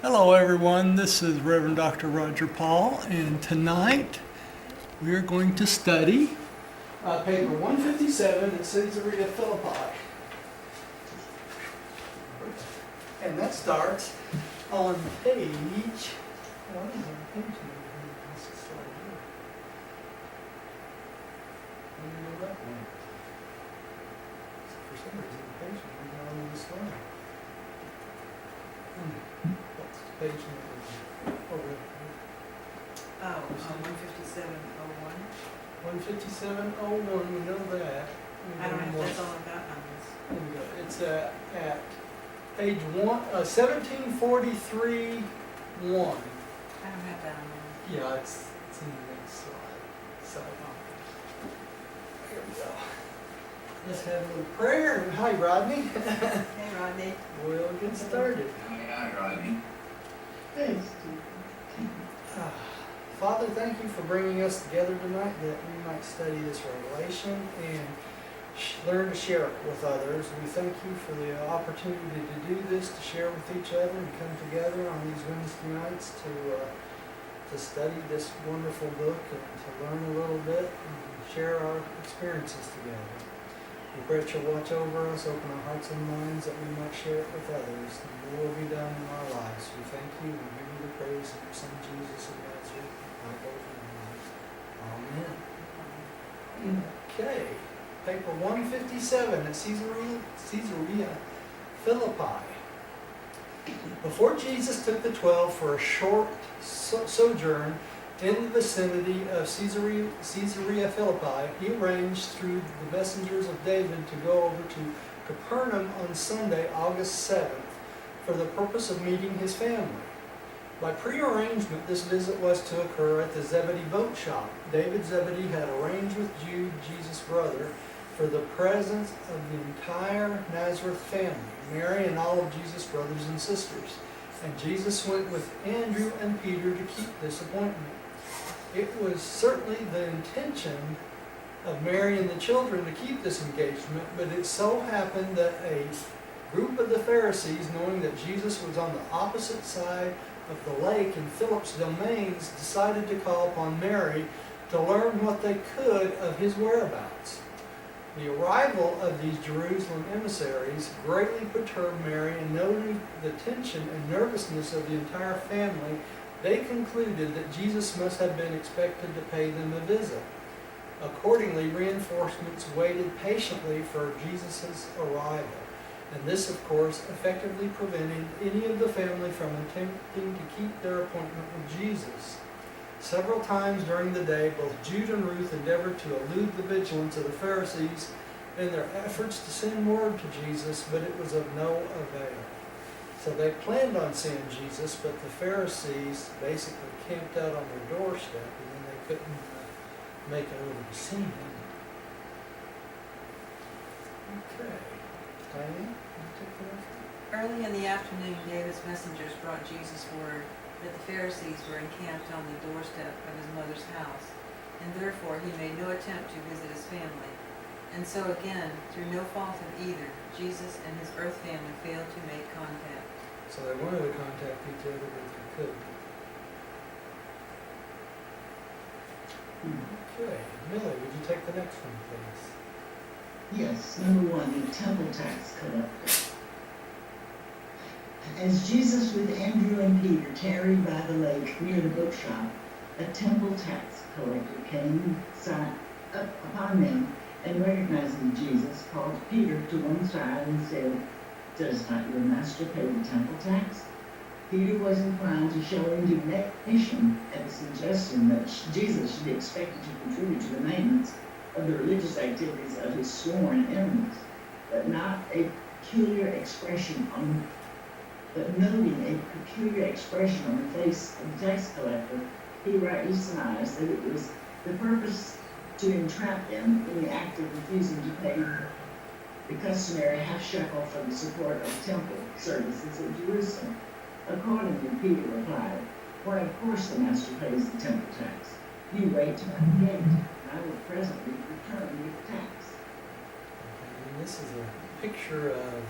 Hello everyone, this is Reverend Dr. Roger Paul, and tonight we are going to study paper 157 at Caesarea-Philippi. And that starts on page, what is on page number? This is slide here. I don't know that one. For some reason the page number is not on the slide. What's page number? Oh, Oh, 15701. 15701, we know that. I don't know if that's all I've got on this. Here we go. It's at page 1743 1. I don't have that on there. Yeah, it's in the next slide. So, here we go. Let's have a little prayer. Hi, Rodney. Hey, Rodney. We'll get started. Hi, Rodney. Father, thank you for bringing us together tonight that we might study this revelation and learn to share it with others. We thank you for the opportunity to do this, to share with each other and come together on these Wednesday nights to study this wonderful book and to learn a little bit and share our experiences together. We pray that you'll watch over us, open our hearts and minds that we might share it with others. And your will be done in our lives. We thank you and give you the praise in your Son Jesus of Nazareth. Amen. Okay, paper 157 at Caesarea-Philippi. Before Jesus took the 12 for a short sojourn in the vicinity of Caesarea-Philippi, he arranged through the messengers of David to go over to Capernaum on Sunday, August 7th, for the purpose of meeting his family. By prearrangement, this visit was to occur at the Zebedee boat shop. David Zebedee had arranged with Jude, Jesus' brother, for the presence of the entire Nazareth family, Mary and all of Jesus' brothers and sisters. And Jesus went with Andrew and Peter to keep this appointment. It was certainly the intention of Mary and the children to keep this engagement, but it so happened that a group of the Pharisees, knowing that Jesus was on the opposite side of the lake in Philip's domains, decided to call upon Mary to learn what they could of his whereabouts. The arrival of these Jerusalem emissaries greatly perturbed Mary, and noting the tension and nervousness of the entire family, they concluded that Jesus must have been expected to pay them a visit. Accordingly, reinforcements waited patiently for Jesus' arrival. And this, of course, effectively prevented any of the family from attempting to keep their appointment with Jesus. Several times during the day, both Jude and Ruth endeavored to elude the vigilance of the Pharisees in their efforts to send word to Jesus, but it was of no avail. So they planned on seeing Jesus, but the Pharisees basically camped out on their doorstep, and then they couldn't make it over to see him. Okay. Diane? Early in the afternoon, David's messengers brought Jesus word that the Pharisees were encamped on the doorstep of his mother's house, and therefore he made no attempt to visit his family. And so again, through no fault of either, Jesus and his earth family failed to make contact. So they wanted to contact each other, but they couldn't. Okay, Millie, would you take the next one, please? Yes, number 1, the temple tax collector. As Jesus with Andrew and Peter tarried by the lake near the bookshop, a temple tax collector came up upon them, and recognizing Jesus, called Peter to one side and said, "Does not your master pay the temple tax?" Peter was inclined to show indignation at the suggestion that Jesus should be expected to contribute to the maintenance of the religious activities of his sworn enemies, but noting a peculiar expression on the face of the tax collector, he rightly surmised that it was the purpose to entrap them in the act of refusing to pay the customary half shekel for the support of temple services in Jerusalem. Accordingly, Peter replied, "Why, of course the master pays the temple tax. You wait till I'm gate, and I will presently return with the tax." And this is a picture of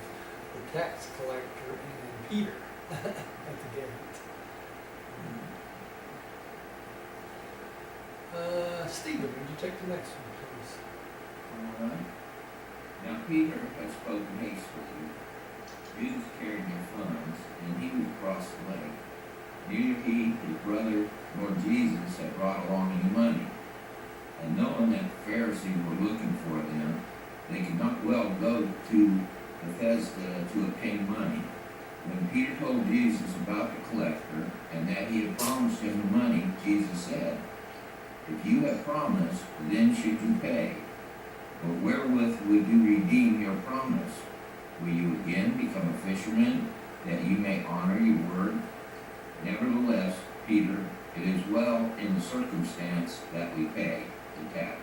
the tax collector and Peter. at the gate. Stephen, would you take the next one, please? All right. Now Peter had spoken hastily. Jesus carried their funds, and he was across the lake. Neither he, his brother, nor Jesus had brought along any money. And knowing that the Pharisees were looking for them, they could not well go to Bethesda to obtain money. When Peter told Jesus about the collector, and that he had promised him the money, Jesus said, "If you have promised, then should you pay. But wherewith would you redeem your promise? Will you again become a fisherman, that you may honor your word? Nevertheless, Peter, it is well in the circumstance that we pay the tax.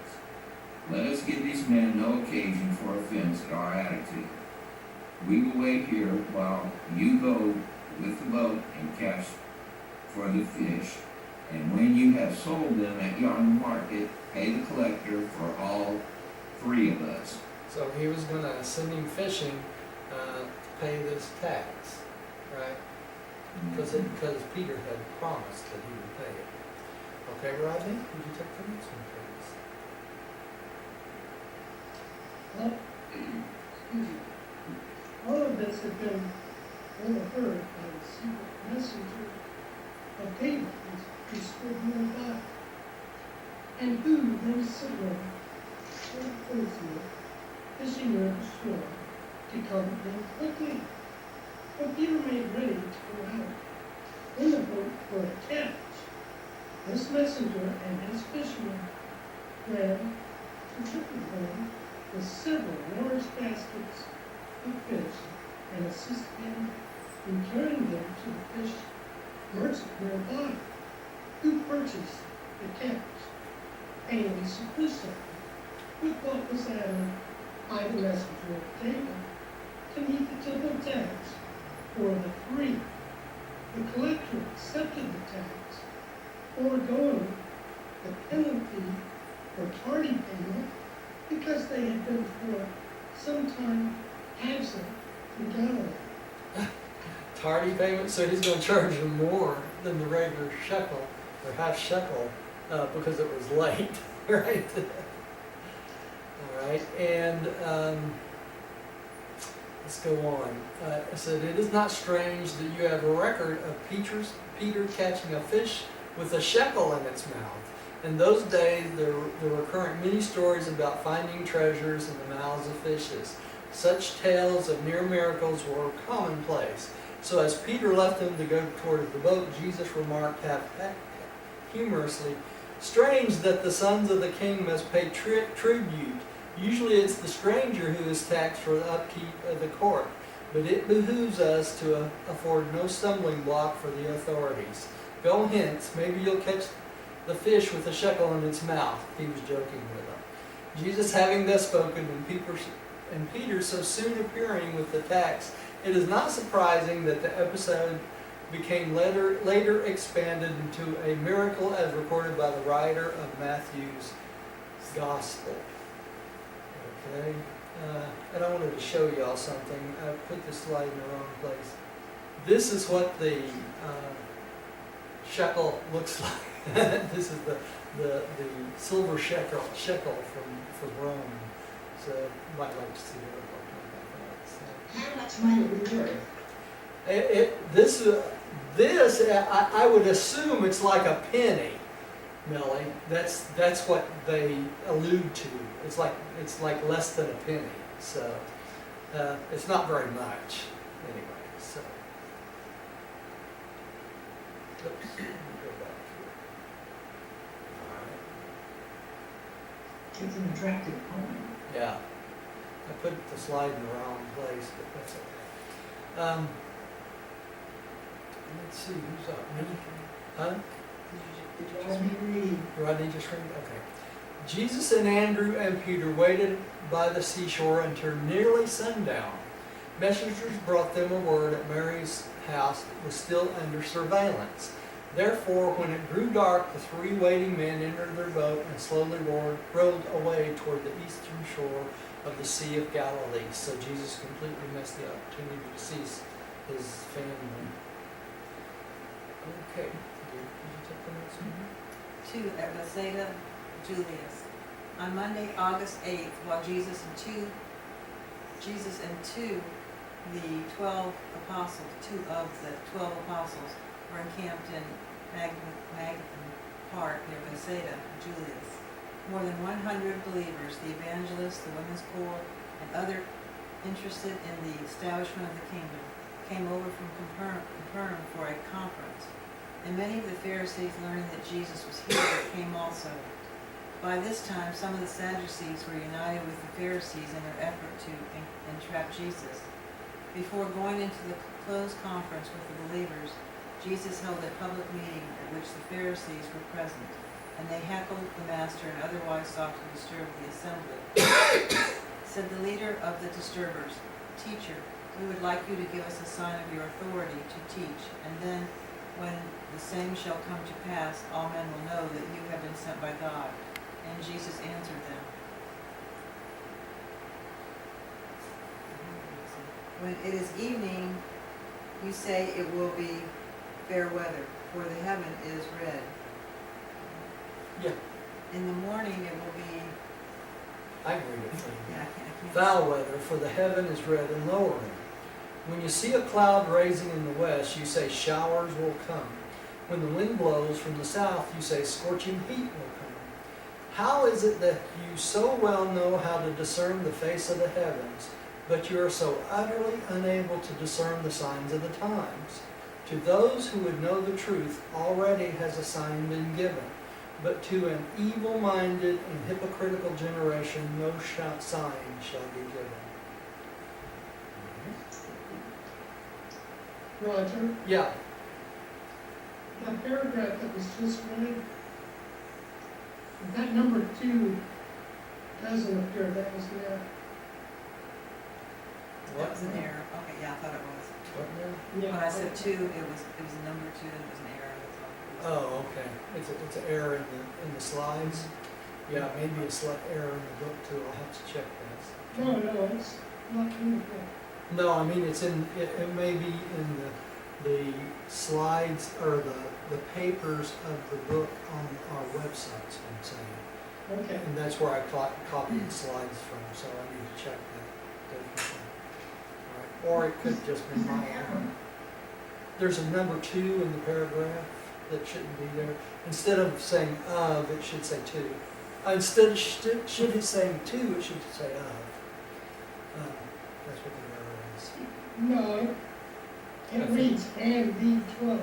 Let us give these men no occasion for offense at our attitude. We will wait here while you go with the boat and catch for the fish, and when you have sold them at yon market, pay the collector for all three of us." So he was going to send him fishing to pay this tax, right? Because Peter had promised that he would pay it. Okay, Rodney, would you take the next one, please? Well, excuse me. All of this had been overheard by the secret messenger of David, who stood nearby, and who then signaled to the policeman fishing near the shore to come in quickly. When Peter made ready to go out in the boat for a catch, this messenger and his fishermen ran to him with several large baskets of fish and assisted him in carrying them to the fish merchant nearby, who purchased the catch, paying sufficient with what was added by the messenger of David to meet the temple tax for the three. The collector accepted the tax, foregoing the penalty for tardy payment, because they had been for some time absent from Galilee. Tardy payment, so he's going to charge them more than the regular shekel, or half shekel, because it was late, right? All right, and let's go on. It said, "It is not strange that you have a record of Peter catching a fish with a shekel in its mouth. In those days, there were current many stories about finding treasures in the mouths of fishes. Such tales of near miracles were commonplace. So as Peter left them to go toward the boat, Jesus remarked half humorously, 'Strange that the sons of the king must pay tribute. Usually it's the stranger who is taxed for the upkeep of the court. But it behooves us to afford no stumbling block for the authorities. Go hence, maybe you'll catch the fish with a shekel in its mouth.' He was joking with them. Jesus having thus spoken, and Peter so soon appearing with the tax, it is not surprising that the episode became later expanded into a miracle as recorded by the writer of Matthew's Gospel." Okay, and I wanted to show y'all something. I put this slide in the wrong place. This is what the shekel looks like. This is the silver shekel from Rome. So you might like to see what it looks like. How much might it be worth? This I would assume it's like a penny, Millie. That's what they allude to. It's like less than a penny. So it's not very much anyway. So oops, let me go back here. It's an attractive coin. Yeah, I put the slide in the wrong place, but that's okay. Let's see, who's up? Me? Huh? Rodney just read? Okay. Jesus and Andrew and Peter waited by the seashore until nearly sundown. Messengers brought them a word that Mary's house was still under surveillance. Therefore, when it grew dark, the three waiting men entered their boat and slowly rowed away toward the eastern shore of the Sea of Galilee. So Jesus completely missed the opportunity to see his family. Okay, did you take the notes? Two at Bethsaida, Julius. On Monday, August 8th, while Jesus and two, the 12 apostles, two of the 12 apostles, were encamped in Magdalene Park near Bethsaida, Julius. More than 100 believers, the evangelists, the women's corps, and other interested in the establishment of the kingdom, came over from Capernaum for a conference. And many of the Pharisees, learning that Jesus was here, came also. By this time, some of the Sadducees were united with the Pharisees in their effort to entrap Jesus. Before going into the closed conference with the believers, Jesus held a public meeting at which the Pharisees were present, and they heckled the master and otherwise sought to disturb the assembly. Said the leader of the disturbers, "Teacher, we would like you to give us a sign of your authority to teach, and then when the same shall come to pass, all men will know that you have been sent by God." And Jesus answered them, "When it is evening, you say it will be fair weather, for the heaven is red. Yeah, In the morning it will be," I agree with you. yeah, I can't. Foul weather, for the heaven is red and lowering. When you see a cloud raising in the west, you say showers will come. When the wind blows from the south, you say scorching heat will come. How is it that you so well know how to discern the face of the heavens, but you are so utterly unable to discern the signs of the times? To those who would know the truth, already has a sign been given, but to an evil-minded and hypocritical generation no sign shall be given. Roger, Yeah, that paragraph that was just read, that number 2 doesn't appear, that was there. That what was an now? error. Okay, yeah, I thought it was. What now? Yeah. When I said 2, it was a number 2, and it was an error. That's all. Oh, okay. It's an error in the slides. Yeah, maybe a slight error in the book too. I'll have to check that. No, it's not in the book. No, I mean it may be in the slides or the papers of the book on our websites. I'm saying, Okay. and that's where I copied the slides from. So I need to check that definitely. All right. Or it could just be my error. There's a number 2 in the paragraph that shouldn't be there. Instead of saying of, it should say to. Instead of should it say to, it should say of. That's what the error is. No, it reads, and the 12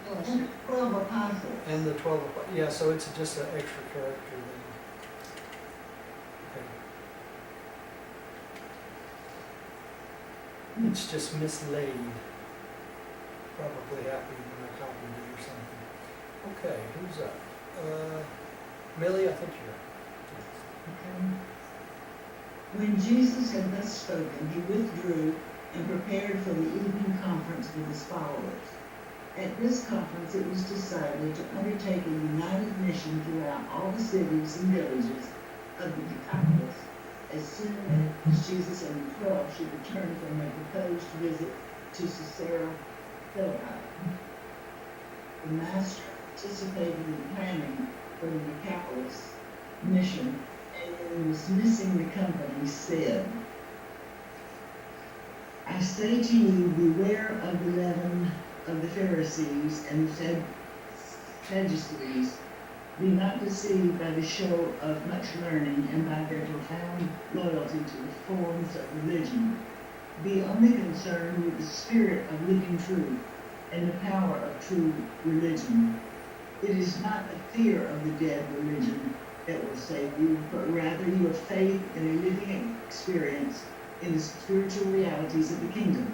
apostles. And 12 apostles. And the 12, yeah, so it's just an extra character then. Okay. It's just mislaid. Probably happened when I copied it or something. Okay, who's up? Millie, I think you're up. When Jesus had thus spoken, he withdrew and prepared for the evening conference with his followers. At this conference, it was decided to undertake a united mission throughout all the cities and villages of the Decapolis as soon as Jesus and the 12 should return from their proposed visit to Caesarea-Philippi. The Master participated in planning for the Decapolis mission, and when he was missing the company, said, "I say to you, beware of the leaven of the Pharisees and the Sadducees. Be not deceived by the show of much learning and by their profound loyalty to the forms of religion. Be only concerned with the spirit of living truth and the power of true religion. It is not the fear of the dead religion that will save you, but rather your faith in a living experience in the spiritual realities of the kingdom.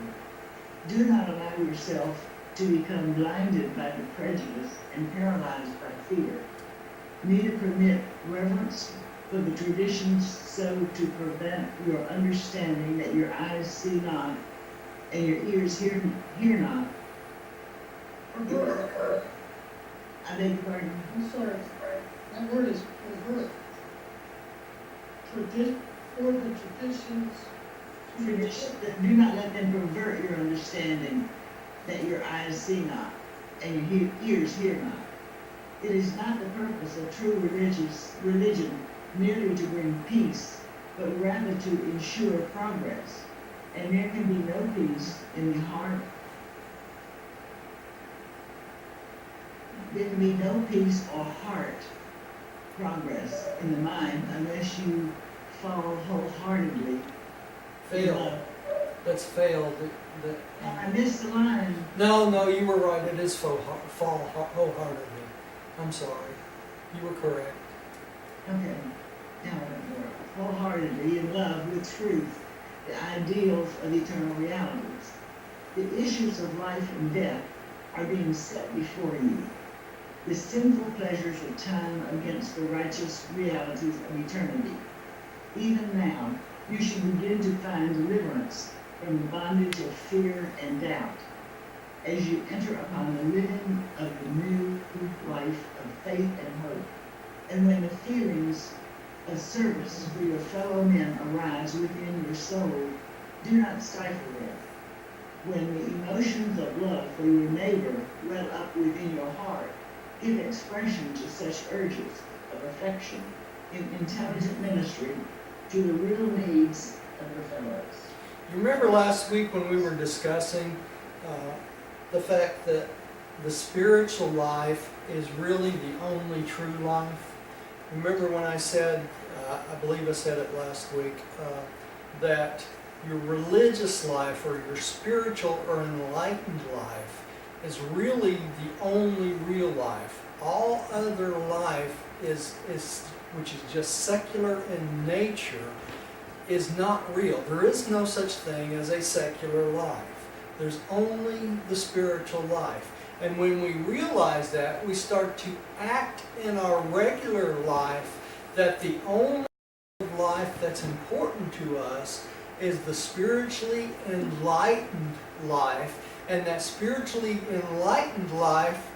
Do not allow yourself to become blinded by the prejudice and paralyzed by fear. Neither permit reverence for the traditions so to prevent your understanding that your eyes see not and your ears hear not." I beg your pardon? I'm sorry, that word is pervert. For the traditions. Do not let them pervert your understanding that your eyes see not and your ears hear not. It is not the purpose of true religion merely to bring peace, but rather to ensure progress. And there can be no peace in the heart. There can be no peace or heart progress in the mind unless you fall wholeheartedly in Fail. love. That's failed. I missed the line. No, you were right. It is fall wholeheartedly. I'm sorry. You were correct. Okay. Now, wholeheartedly in love with truth, the ideals of eternal realities. The issues of life and death are being set before you. The sinful pleasures of time against the righteous realities of eternity. Even now, you should begin to find deliverance from the bondage of fear and doubt as you enter upon the living of the new life of faith and hope. And when the feelings of service for your fellow men arise within your soul, do not stifle them. When the emotions of love for your neighbor well up within your heart, give expression to such urges of affection in intelligent ministry to the real needs of your fellows. You remember last week when we were discussing the fact that the spiritual life is really the only true life? Remember when I said, I believe I said it last week, that your religious life or your spiritual or enlightened life is really the only real life. All other life is which is just secular in nature, is not real. There is no such thing as a secular life. There's only the spiritual life. And when we realize that, we start to act in our regular life that the only life that's important to us is the spiritually enlightened life, and that spiritually enlightened life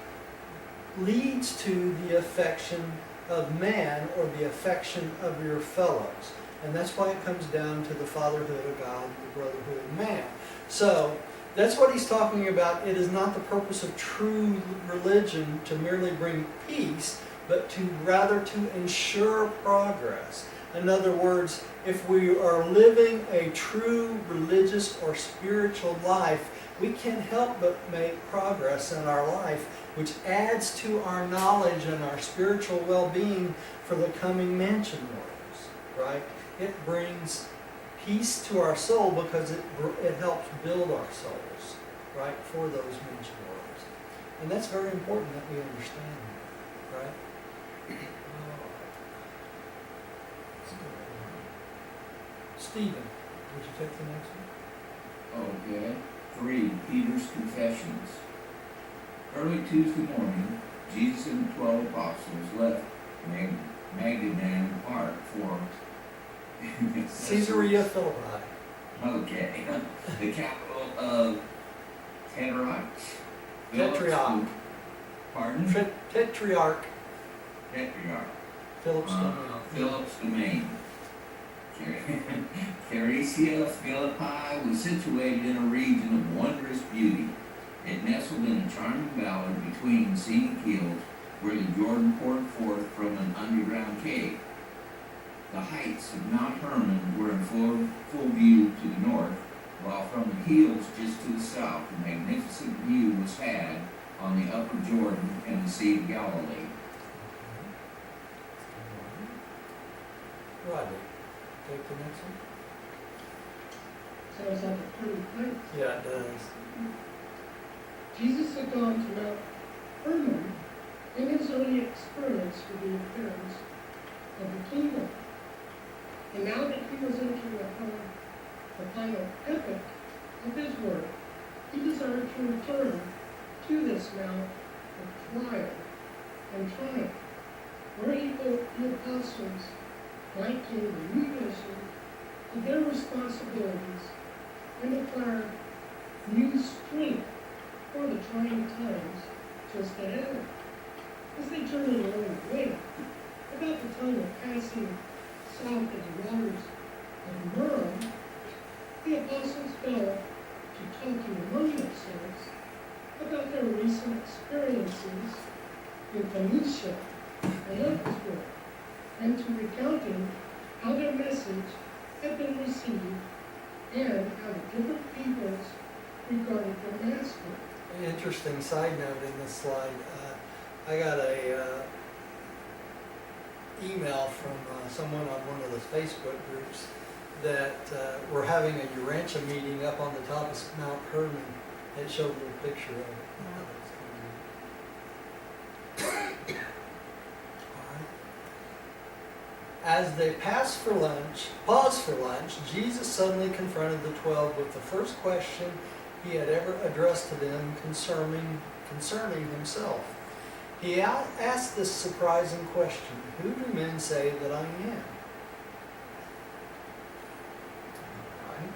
leads to the affection of man or the affection of your fellows. And that's why it comes down to the fatherhood of God and the brotherhood of man. So that's what he's talking about. It is not the purpose of true religion to merely bring peace, but to rather to ensure progress. In other words, if we are living a true religious or spiritual life, we can't help but make progress in our life, which adds to our knowledge and our spiritual well-being for the coming mansion worlds, right? It brings peace to our soul because it helps build our souls, right, for those mansion worlds. And that's very important that we understand that, right? Stephen, would you take the next one? Okay. 3. Peter's Confessions. Early Tuesday morning, Jesus and the 12 apostles left Magdalene Park for Caesarea-Philippi. Okay. The capital of Tetrarch. Pardon? Tetrarch. Tetrarch. Philip's domain. Philip's domain. Caesarea-Philippi was situated in a region of wondrous beauty. It nestled in a charming valley between scenic hills where the Jordan poured forth from an underground cave. The heights of Mount Hermon were in full view to the north, while from the hills just to the south a magnificent view was had on the upper Jordan and the Sea of Galilee. Rodney, take the next one. Sounds like a pretty place. Yeah, it does. Jesus had gone to Mount Hermon in his early experience with the appearance of the kingdom. And now that he was entering upon the final epic of his work, he desired to return to this mount of trial and triumph, where he hoped the apostles might give a new mission to their responsibilities and acquire new strength for the trying times just ahead. As they turned along the way, about the time of passing south of the waters of Murrah, the apostles fell to talking among themselves about their recent experiences in Phoenicia and Ephesus, and to recounting how their message had been received and how the different peoples regarded their master. Interesting side note in this slide. I got a email from someone on one of the Facebook groups that we're having a Urantia meeting up on the top of Mount Hermon. It showed a little picture of it. As they paused for lunch, Jesus suddenly confronted the 12 with the first question he had ever addressed to them concerning himself. He asked this surprising question: "Who do men say that I am?" Right?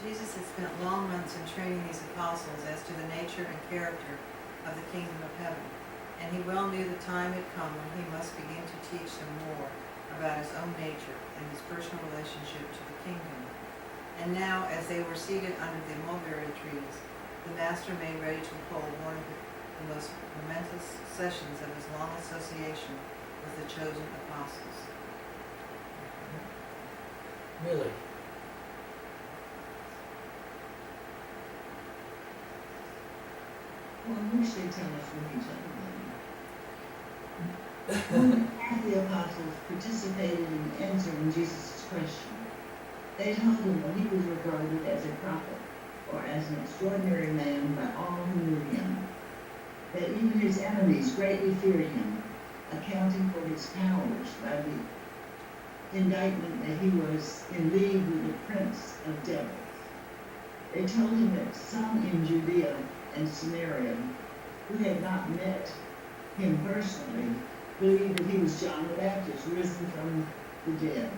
Jesus had spent long months in training these apostles as to the nature and character of the kingdom of heaven, and he well knew the time had come when he must begin to teach them more about his own nature and his personal relationship to the kingdom. And now, as they were seated under the mulberry trees, the Master made ready to hold one of the most momentous sessions of his long association with the chosen apostles. Millie. Well, I wish they'd tell us what he told them. More than half the apostles participated in answering Jesus' question. They told him that he was regarded as a prophet or as an extraordinary man by all who knew him, that even his enemies greatly feared him, accounting for his powers by the indictment that he was in league with the prince of devils. They told him that some in Judea and Samaria, who had not met him personally, believed that he was John the Baptist, risen from the dead.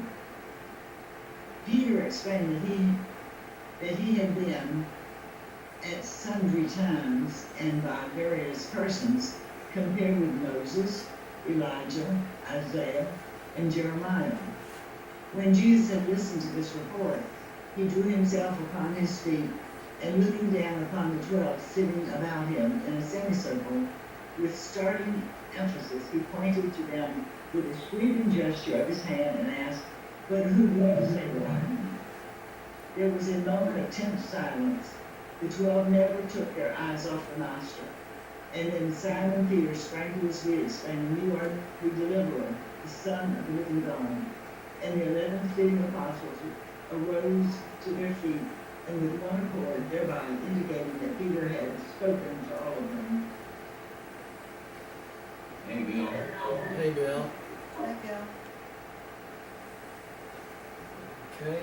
Peter explained that he had been at sundry times and by various persons compared with Moses, Elijah, Isaiah, and Jeremiah. When Jesus had listened to this report, he drew himself upon his feet, and looking down upon the 12 sitting about him in a semicircle, with startling emphasis, he pointed to them with a sweeping gesture of his hand and asked, "But who do you say that I am?" There was a moment of tense silence. The 12 never took their eyes off the Master. And then Simon Peter sprang to his feet, exclaiming, "You are the deliverer, the Son of the living God." And the 11 fitting apostles arose to their feet, and with one accord, thereby indicating that Peter had spoken to all of them. Hey, Bill. Hey, Bill. Hi, Bill. Okay,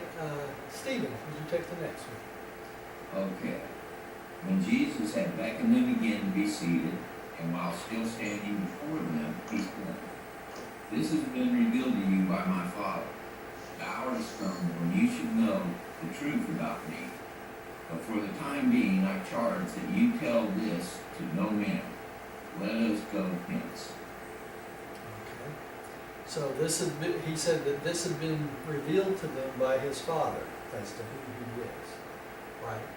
Stephen, would you take the next one? Okay. When Jesus had beckoned them again to be seated, and while still standing before them, he said, "This has been revealed to you by my Father. The hour has come when you should know the truth about me. But for the time being, I charge that you tell this to no man. Let us go hence." Okay. So this has been, he said that this had been revealed to them by his Father as to who he is, right?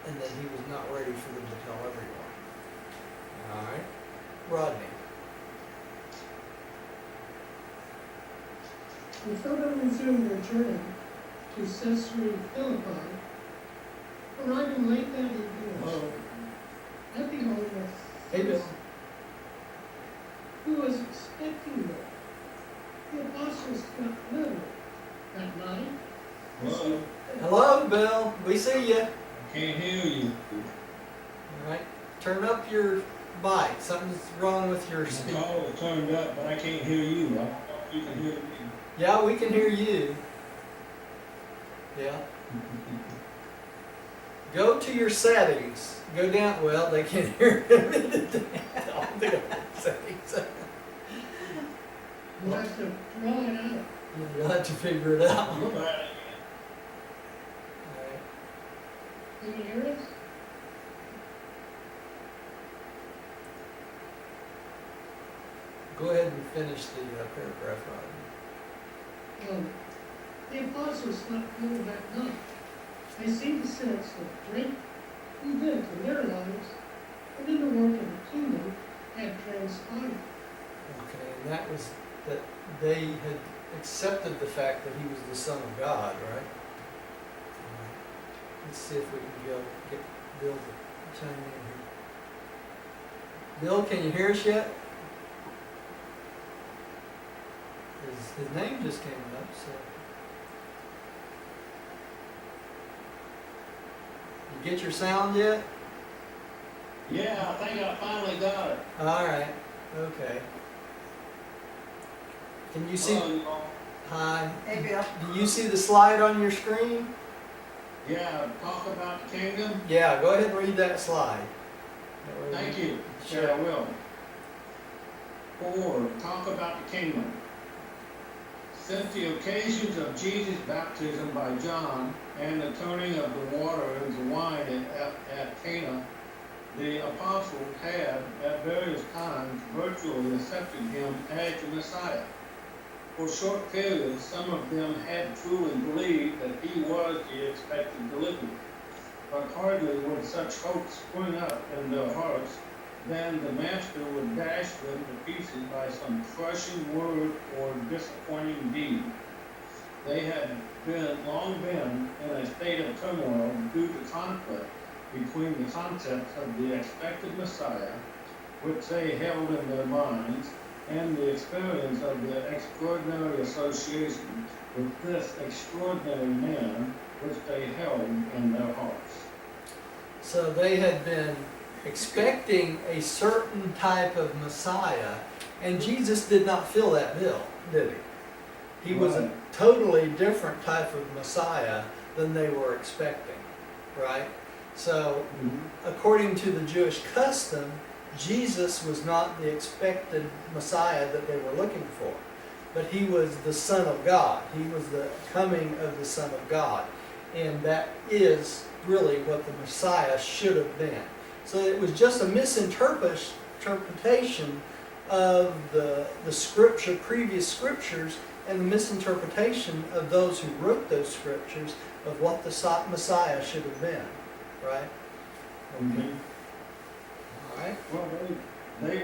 And that he was not ready for them to tell everyone. All right, Rodney. Before they resumed their journey to Caesarea-Philippi, arriving late that evening, at the home of Hey, Bill. who was expecting them. The apostles got little that night. Hello, Hello, Bill. We see you. I can't hear you. All right, turn up your mic. Something's wrong with your The speaker. call is turned up, but I can't hear you. I don't know if you can hear me. Yeah, we can hear you. Yeah. Go to your settings. Go down. Well, they can't hear him. I'll do settings. You have to draw it out. You'll have to figure it out. You're fine. All right. Can you hear us? Go ahead and finish the paragraph, Rodney. The apostles slept little that night. They seemed to sense that drink event in their lives, and then the work of the kingdom had transpired. Okay, and that was that they had accepted the fact that he was the Son of God, right? Let's see if we can get Bill to chime in here. Bill, can you hear us yet? His name just came up, so. You get your sound yet? Yeah, I think I finally got it. All right, okay. Can you see? Hello, y'all. Hi. Hey, Bill. Do you see the slide on your screen? Yeah, talk about the kingdom. Yeah, go ahead and read that slide. Thank you. Sure. Yeah, I will. 4, talk about the kingdom. Since the occasions of Jesus' baptism by John and the turning of the water into wine at Cana, the apostles had at various times virtually accepted him as the Messiah. For short periods, some of them had truly believed that he was the expected deliverer. But hardly would such hopes spring up in their hearts, then the Master would dash them to pieces by some crushing word or disappointing deed. They had long been in a state of turmoil due to conflict between the concepts of the expected Messiah, which they held in their minds, and the experience of the extraordinary association with this extraordinary man, which they held in their hearts. So they had been expecting a certain type of Messiah, and Jesus did not fill that bill, did he? He was a Right. totally different type of Messiah than they were expecting, right? So, according to the Jewish custom, Jesus was not the expected Messiah that they were looking for, but he was the Son of God. He was the coming of the Son of God, and that is really what the Messiah should have been. So it was just a misinterpretation of the scripture, previous scriptures, and the misinterpretation of those who wrote those scriptures of what the Messiah should have been, right? Okay. All right. Well, they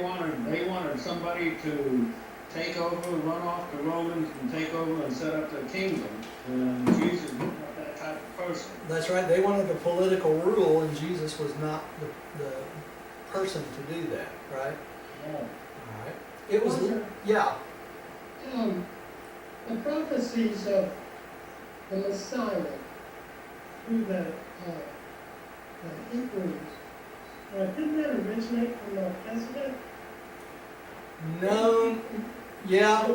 wanted somebody to take over, run off the Romans, and take over and set up their kingdom. And Jesus was not that type of person. That's right. They wanted a political rule, and Jesus was not the person to do that, right? Yeah. All right. It was, Walter, yeah. the prophecies of the Messiah through the Hebrews, didn't that originate from Melchizedek? No, yeah.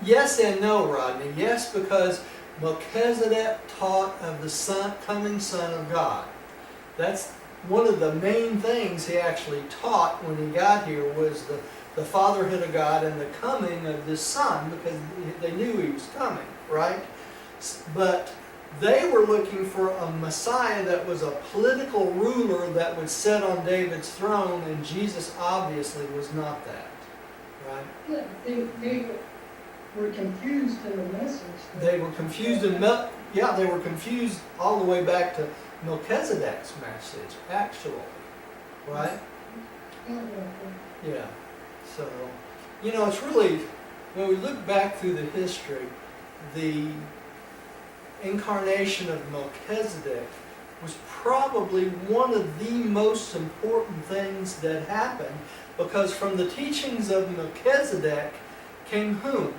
Yes and no, Rodney. Yes, because Melchizedek taught of the coming Son of God. That's one of the main things he actually taught when he got here, was the fatherhood of God and the coming of this Son, because they knew he was coming, right? But they were looking for a Messiah that was a political ruler that would sit on David's throne, and Jesus obviously was not that, right? Yeah, they were confused in the message. They were confused they were confused all the way back to Melchizedek's message, actually, right? Yeah. So, it's really, when we look back through the history, the incarnation of Melchizedek was probably one of the most important things that happened, because from the teachings of Melchizedek came whom?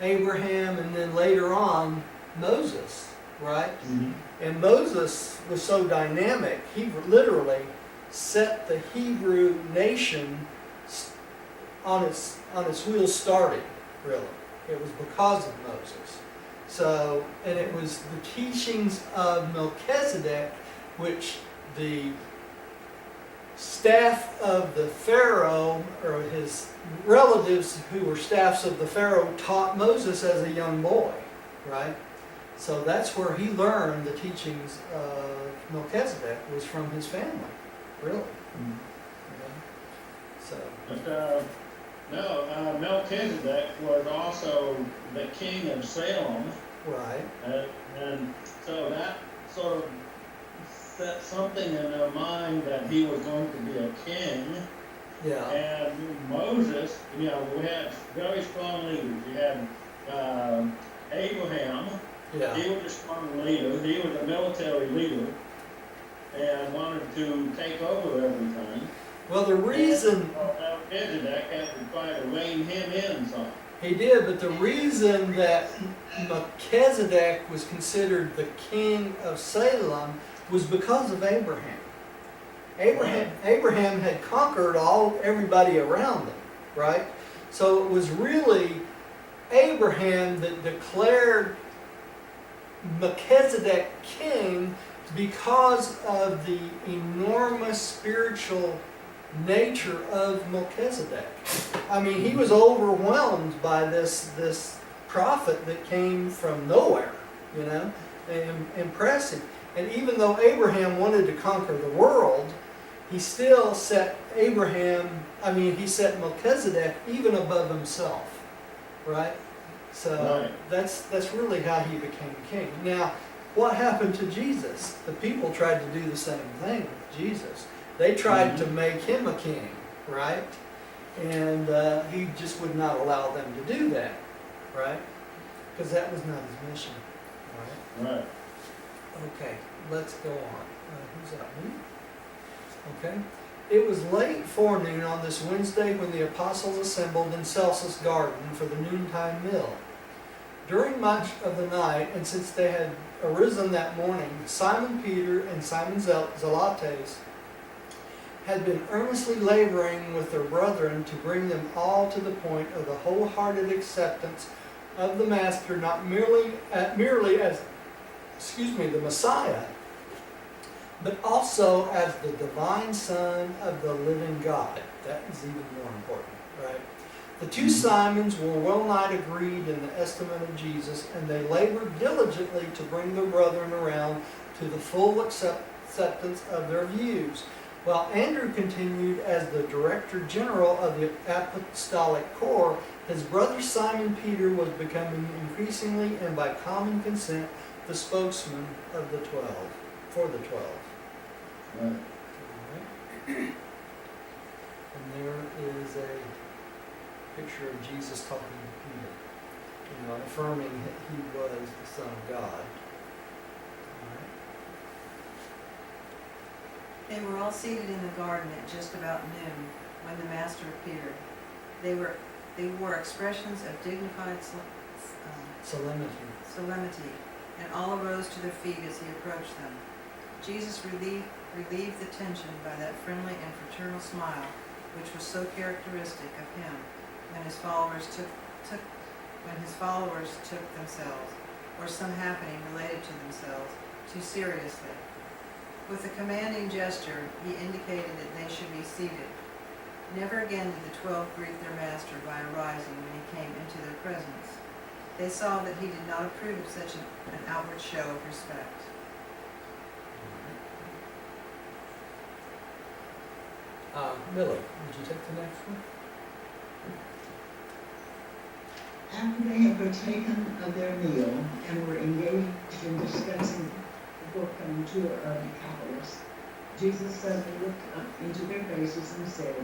Abraham, and then later on Moses, right? Mm-hmm. And Moses was so dynamic, he literally set the Hebrew nation on its wheels starting, really. It was because of Moses. So, and it was the teachings of Melchizedek which the staff of the Pharaoh, or his relatives who were staffs of the Pharaoh, taught Moses as a young boy, right? So that's where he learned the teachings of Melchizedek, was from his family, really. So. But, Melchizedek was also the king of Salem. Right. And so that sort of set something in their mind that he was going to be a king. Yeah, And Moses, we had very strong leaders. You had Abraham. yeah. He was a strong leader. He was a military leader and wanted to take over everything. Well, the reason Melchizedek had to try to rein him in some. he did, but the reason that Melchizedek was considered the king of Salem was because of Abraham. Abraham had conquered everybody around him, right? So it was really Abraham that declared Melchizedek king because of the enormous spiritual nature of Melchizedek. I mean, he was overwhelmed by this prophet that came from nowhere, and impressive. And even though Abraham wanted to conquer the world, he still set he set Melchizedek even above himself, right? So that's really how he became king. Now, what happened to Jesus? The people tried to do the same thing with Jesus. They tried to make him a king, right? And he just would not allow them to do that, right? Because that was not his mission, right? Right. Okay, let's go on. Who's up? Me? Okay. It was late forenoon on this Wednesday when the apostles assembled in Celsus' garden for the noontime meal. During much of the night, and since they had arisen that morning, Simon Peter and Simon Zelotes had been earnestly laboring with their brethren to bring them all to the point of the wholehearted acceptance of the Master, not merely as the Messiah, but also as the divine Son of the living God. That is even more important, right? The two Simons were well nigh agreed in the estimate of Jesus, and they labored diligently to bring their brethren around to the full acceptance of their views. While Andrew continued as the Director General of the Apostolic Corps, his brother Simon Peter was becoming increasingly and by common consent the spokesman of the 12, for the 12. Right. Alright. And there is a picture of Jesus talking to Peter, affirming that he was the Son of God. Alright. They were all seated in the garden at just about noon when the Master appeared. They wore expressions of dignified solemnity, and all arose to their feet as he approached them. Jesus relieved the tension by that friendly and fraternal smile which was so characteristic of him when his followers took themselves, or some happening related to themselves, too seriously. With a commanding gesture, he indicated that they should be seated. Never again did the 12 greet their master by arising when he came into their presence. They saw that he did not approve of such an outward show of respect. Millie, would you take the next one? After they had partaken of their meal and were engaged in discussing the forthcoming tour of Decapolis, Jesus suddenly looked up into their faces and said,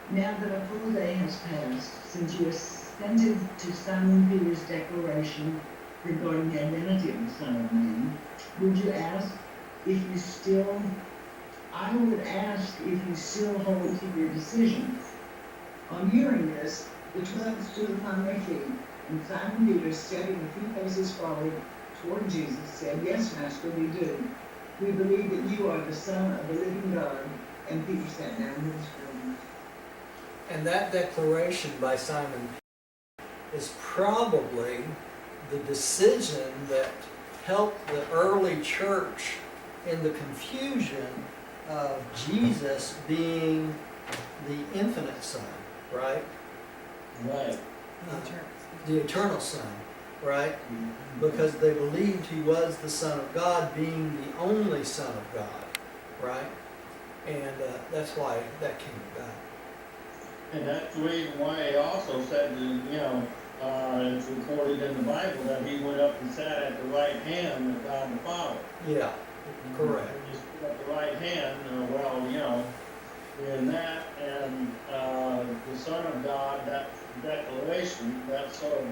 "Now that a full day has passed since you assented to Simon Peter's declaration regarding the identity of the Son of Man, I would ask if you still hold to your decision." On hearing this, the 12 stood upon their feet, and Simon Peter, stepping a few paces forward toward Jesus, said, "Yes, Master, we do. We believe that you are the Son of the living God." And Peter sat down with his brethren. And that declaration by Simon is probably the decision that helped the early church in the confusion of Jesus being the infinite Son, right? Right. The eternal Son, right? Because they believed he was the Son of God, being the only Son of God, right? And that's why that came about. And that's the reason why he also said, it's recorded in the Bible that he went up and sat at the right hand of God the Father. Yeah, Correct. When you sit at the right hand, well, you know, in that and, the Son of God, that declaration, that sort of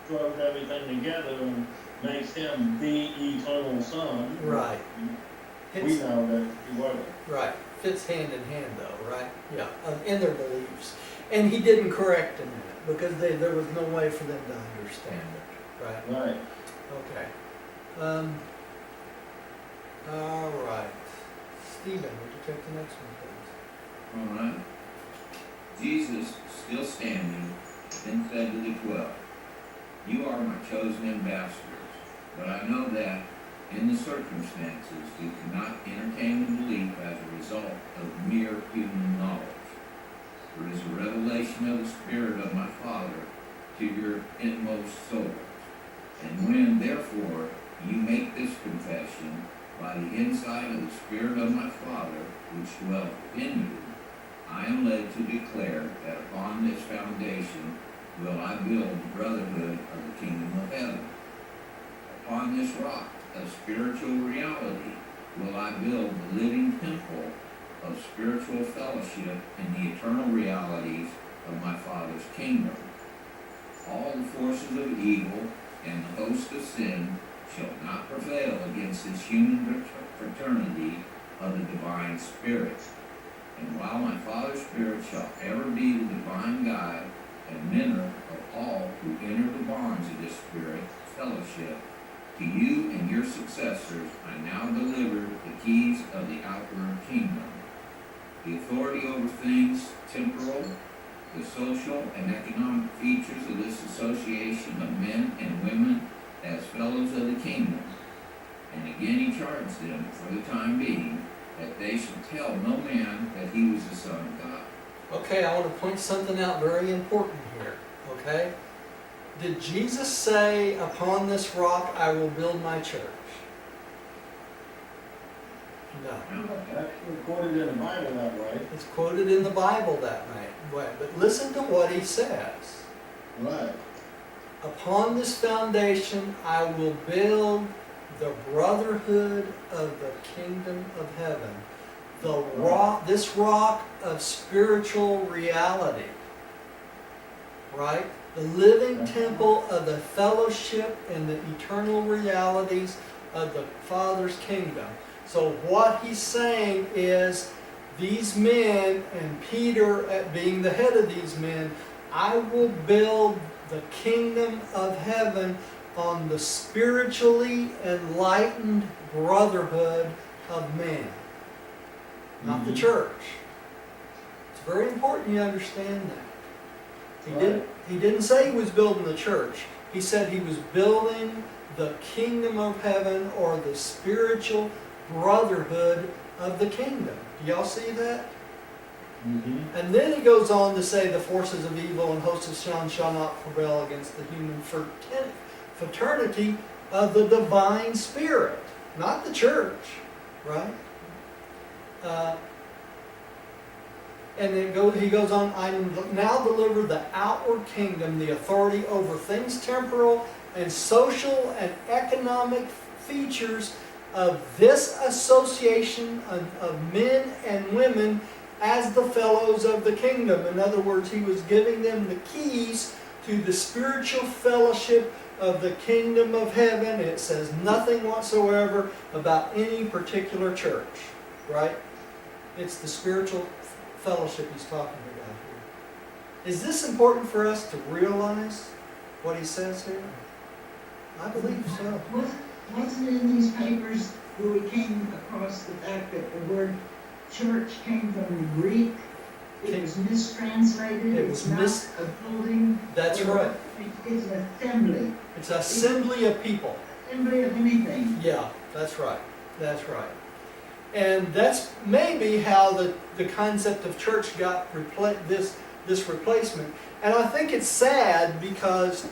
throws everything together and makes him the eternal Son. Right. We It's, know that he wasn't. right, fits hand in hand though, right? Yeah, in their beliefs. And he didn't correct them in it, because there was no way for them to understand it, right? Right. Okay. All right. Stephen, would you take the next one, please? All right. Jesus, still standing, then said to the 12, "You are my chosen ambassadors, but I know that in the circumstances you cannot entertain the belief as a result of mere human knowledge. There is a revelation of the Spirit of my Father to your inmost souls. And when, therefore, you make this confession by the insight of the Spirit of my Father, which dwells within you, I am led to declare that upon this foundation will I build the brotherhood of the kingdom of heaven. Upon this rock of spiritual reality will I build the living temple of spiritual fellowship in the eternal realities of my Father's kingdom. All the forces of evil and the host of sin shall not prevail against this human fraternity of the divine Spirit. And while my Father's Spirit shall ever be the divine guide and mentor of all who enter the bonds of this Spirit fellowship, to you and your successors I now deliver the keys of the outward kingdom, the authority over things temporal, the social and economic features of this association of men and women as fellows of the kingdom. And again he charged them, for the time being, that they should tell no man that he was the Son of God." Okay, I want to point something out very important here, okay? Did Jesus say, "Upon this rock I will build my church"? No. That's recorded in the Bible that way. It's quoted in the Bible that way. But listen to what he says. Right. "Upon this foundation I will build the brotherhood of the kingdom of heaven." The rock, this rock of spiritual reality, right? The living temple of the fellowship and the eternal realities of the Father's kingdom. So what he's saying is, these men, and Peter being the head of these men, I will build the kingdom of heaven on the spiritually enlightened brotherhood of man, not the church. It's very important you understand that. He didn't say he was building the church. He said he was building the kingdom of heaven, or the spiritual brotherhood of the kingdom. Do y'all see that? Mm-hmm. And then he goes on to say the forces of evil and hosts of sin shall not prevail against the human fraternity of the divine Spirit, not the church, right? And he goes on, I now deliver the outward kingdom, the authority over things temporal and social and economic features of this association of men and women as the fellows of the kingdom. In other words, he was giving them the keys to the spiritual fellowship of the kingdom of heaven. It says nothing whatsoever about any particular church, right? It's the spiritual fellowship he's talking about here. Is this important for us to realize what he says here? I believe so. Wasn't it in these papers where we came across the fact that the word church came from the Greek? It was mistranslated. It was It's not a building. That's right. It's an assembly. It's an assembly of people. Assembly of anything. Yeah, that's right. That's right. And that's maybe how the concept of church got this replacement. And I think it's sad because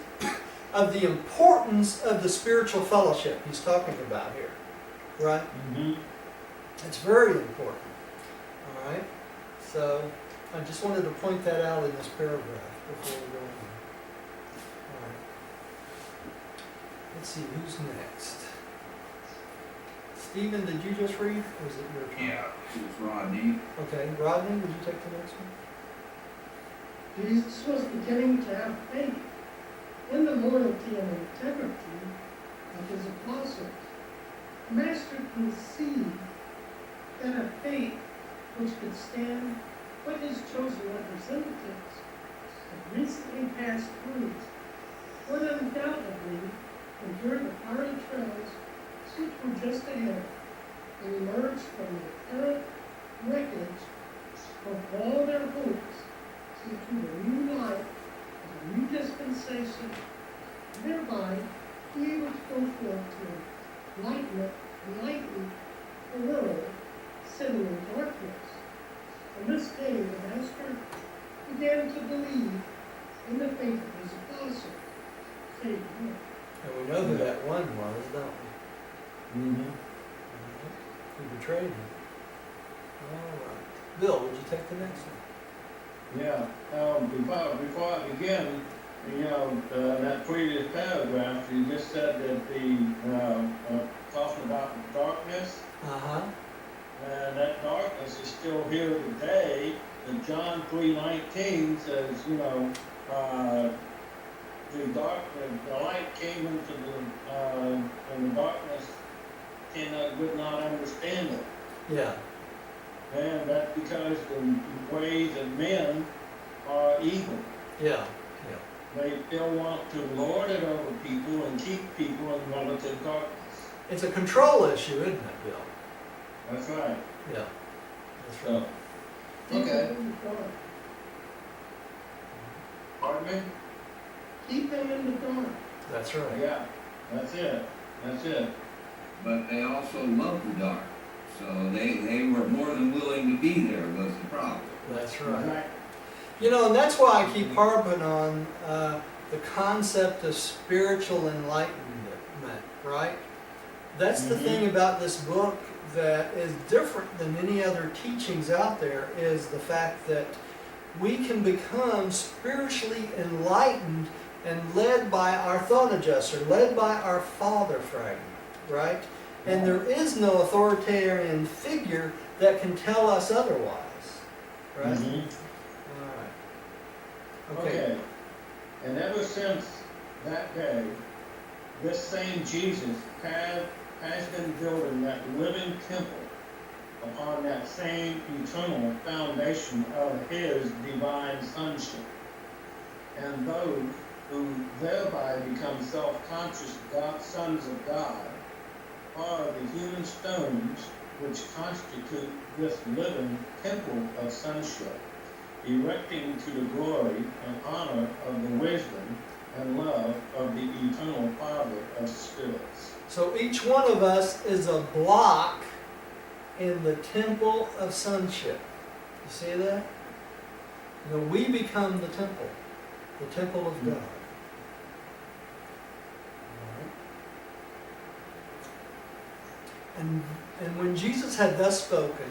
of the importance of the spiritual fellowship he's talking about here, right? Mm-hmm. It's very important. All right. So I just wanted to point that out in this paragraph before we go on. All right. Let's see who's next. Stephen, did you just read, or is it your turn? Yeah. It's Rodney. Okay, Rodney, would you take the next one? Jesus was beginning to have faith in the loyalty and integrity of his apostles. The Master conceived that a faith which could stand what his chosen representatives had recently passed through would undoubtedly endure the fiery trials which were just ahead and emerge from the apparent wreckage of all their hopes into the new life of a new dispensation, thereby be able to go forth to enlighten the world sitting in darkness. On this day, the Master began to believe in the faith of his apostles. Say amen. And we know who that one was, don't we? Mm-hmm. Who betrayed him. All right. Bill, would you take the next one? Yeah, before I begin, in that previous paragraph, you just said that talking about the darkness, Uh-huh. and that darkness is still here today. And John 3:19 says, the light came into and the darkness would not understand it. Yeah. And that's because the ways of men are evil. Yeah. They still want to lord it over people and keep people in relative darkness. It's a control issue, isn't it, Bill? That's right. Yeah. That's So, right. Keep okay. them in the dark. Pardon me? Keep them in the dark. That's right. Yeah, that's it. That's it. But they also loved the dark. So they were more than willing to be there was the problem. That's right. Exactly. You know, and that's why I keep harping on the concept of spiritual enlightenment, right? That's the thing about this book that is different than any other teachings out there, is the fact that we can become spiritually enlightened and led by our thought adjuster, led by our father fragment, right? And there is no authoritarian figure that can tell us otherwise, right? Mhm. All right. Okay. And ever since that day, this same Jesus has been building that living temple upon that same eternal foundation of his divine sonship. And those who thereby become self-conscious sons of God are the human stones which constitute this living temple of sonship, erecting to the glory and honor of the wisdom and love of the eternal Father of spirits. So each one of us is a block in the temple of sonship. You see that? You know, we become the temple of God. And when Jesus had thus spoken,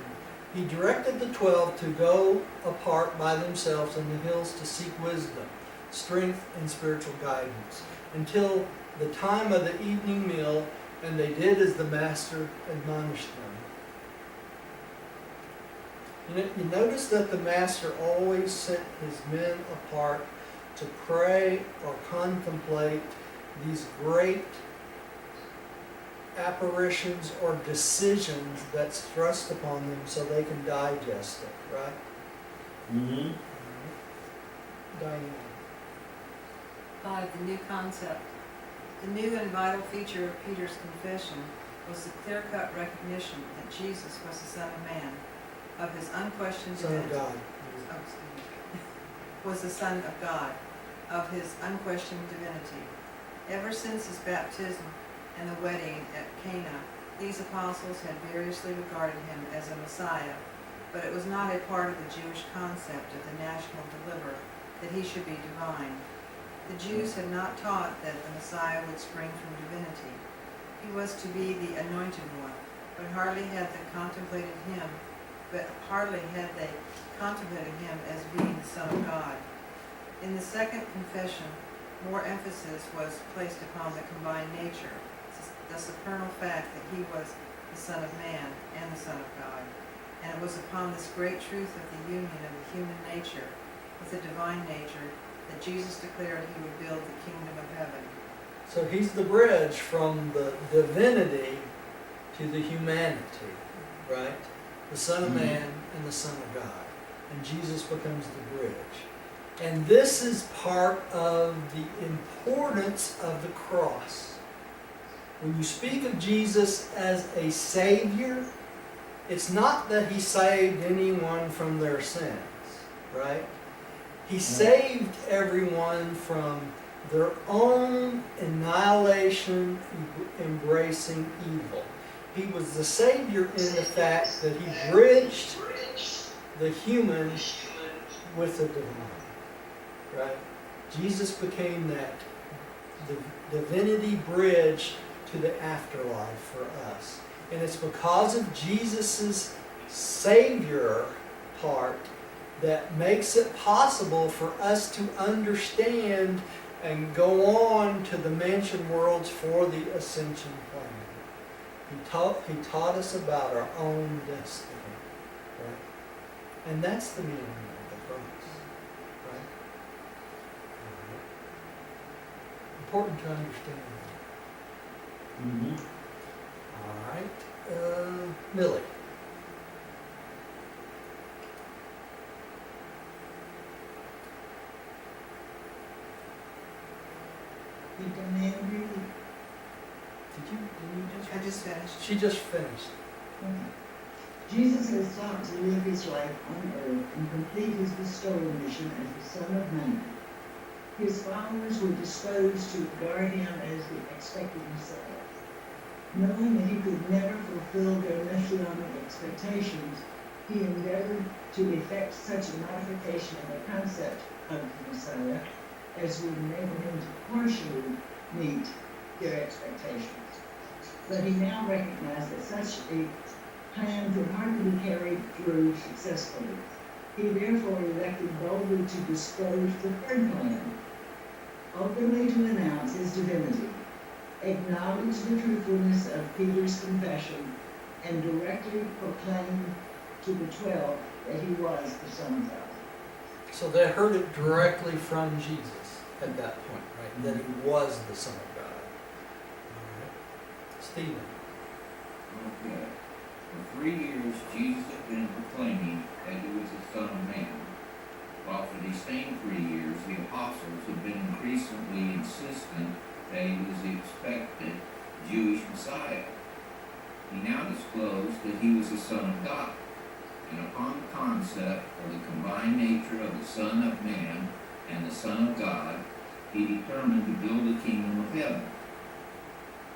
he directed the 12 to go apart by themselves in the hills to seek wisdom, strength, and spiritual guidance, until the time of the evening meal, and they did as the Master admonished them. You notice that the Master always sent his men apart to pray or contemplate these great apparitions or decisions that's thrust upon them so they can digest it, right? Mm-hmm. Diane. 5. The new concept. The new and vital feature of Peter's confession was the clear-cut recognition that Jesus was the Son of Man, of his unquestioned Son of divinity. God. Oh, excuse me. Was the Son of God, of his unquestioned divinity. Ever since his baptism and the wedding at Cana, these apostles had variously regarded him as a Messiah, but it was not a part of the Jewish concept of the national deliverer that he should be divine. The Jews had not taught that the Messiah would spring from divinity. He was to be the anointed one, but hardly had they contemplated him as being the Son of God. In the second confession, more emphasis was placed upon the combined nature, the supernal fact that he was the Son of Man and the Son of God. And it was upon this great truth of the union of the human nature with the divine nature that Jesus declared he would build the kingdom of heaven. So he's the bridge from the divinity to the humanity, right? The Son of Man and the Son of God. And Jesus becomes the bridge. And this is part of the importance of the cross. When you speak of Jesus as a Savior, it's not that he saved anyone from their sins, right? He saved everyone from their own annihilation, embracing evil. He was the Savior in the fact that he bridged the human with the divine, right? Jesus became that divinity bridge to the afterlife for us. And it's because of Jesus' Savior part that makes it possible for us to understand and go on to the mansion worlds for the ascension plan. He taught us about our own destiny, right? And that's the meaning of the cross, right? Important to understand. Mm-hmm. All right, Millie. You done, Andrew? Did you just? I just finished. She just finished. Okay. Jesus has sought to live his life on earth and complete his bestowal mission as the Son of Man. His followers were disposed to regard him as the expected Messiah. Knowing that he could never fulfill their messianic expectations, he endeavored to effect such a modification of the concept of the Messiah as would enable him to partially meet their expectations. But he now recognized that such a plan could hardly be carried through successfully. He therefore elected boldly to disclose the third plan, openly to announce his divinity, acknowledge the truthfulness of Peter's confession, and directly proclaim to the 12 that he was the Son of God. So they heard it directly from Jesus at that point, right? That he was the Son of God. All right. Stephen. Okay. For 3 years, Jesus had been proclaiming that he was the Son of Man. While for these same 3 years, the apostles had been increasingly insistent that he was the expected Jewish Messiah. He now disclosed that he was the Son of God, and upon the concept of the combined nature of the Son of Man and the Son of God, he determined to build the kingdom of heaven.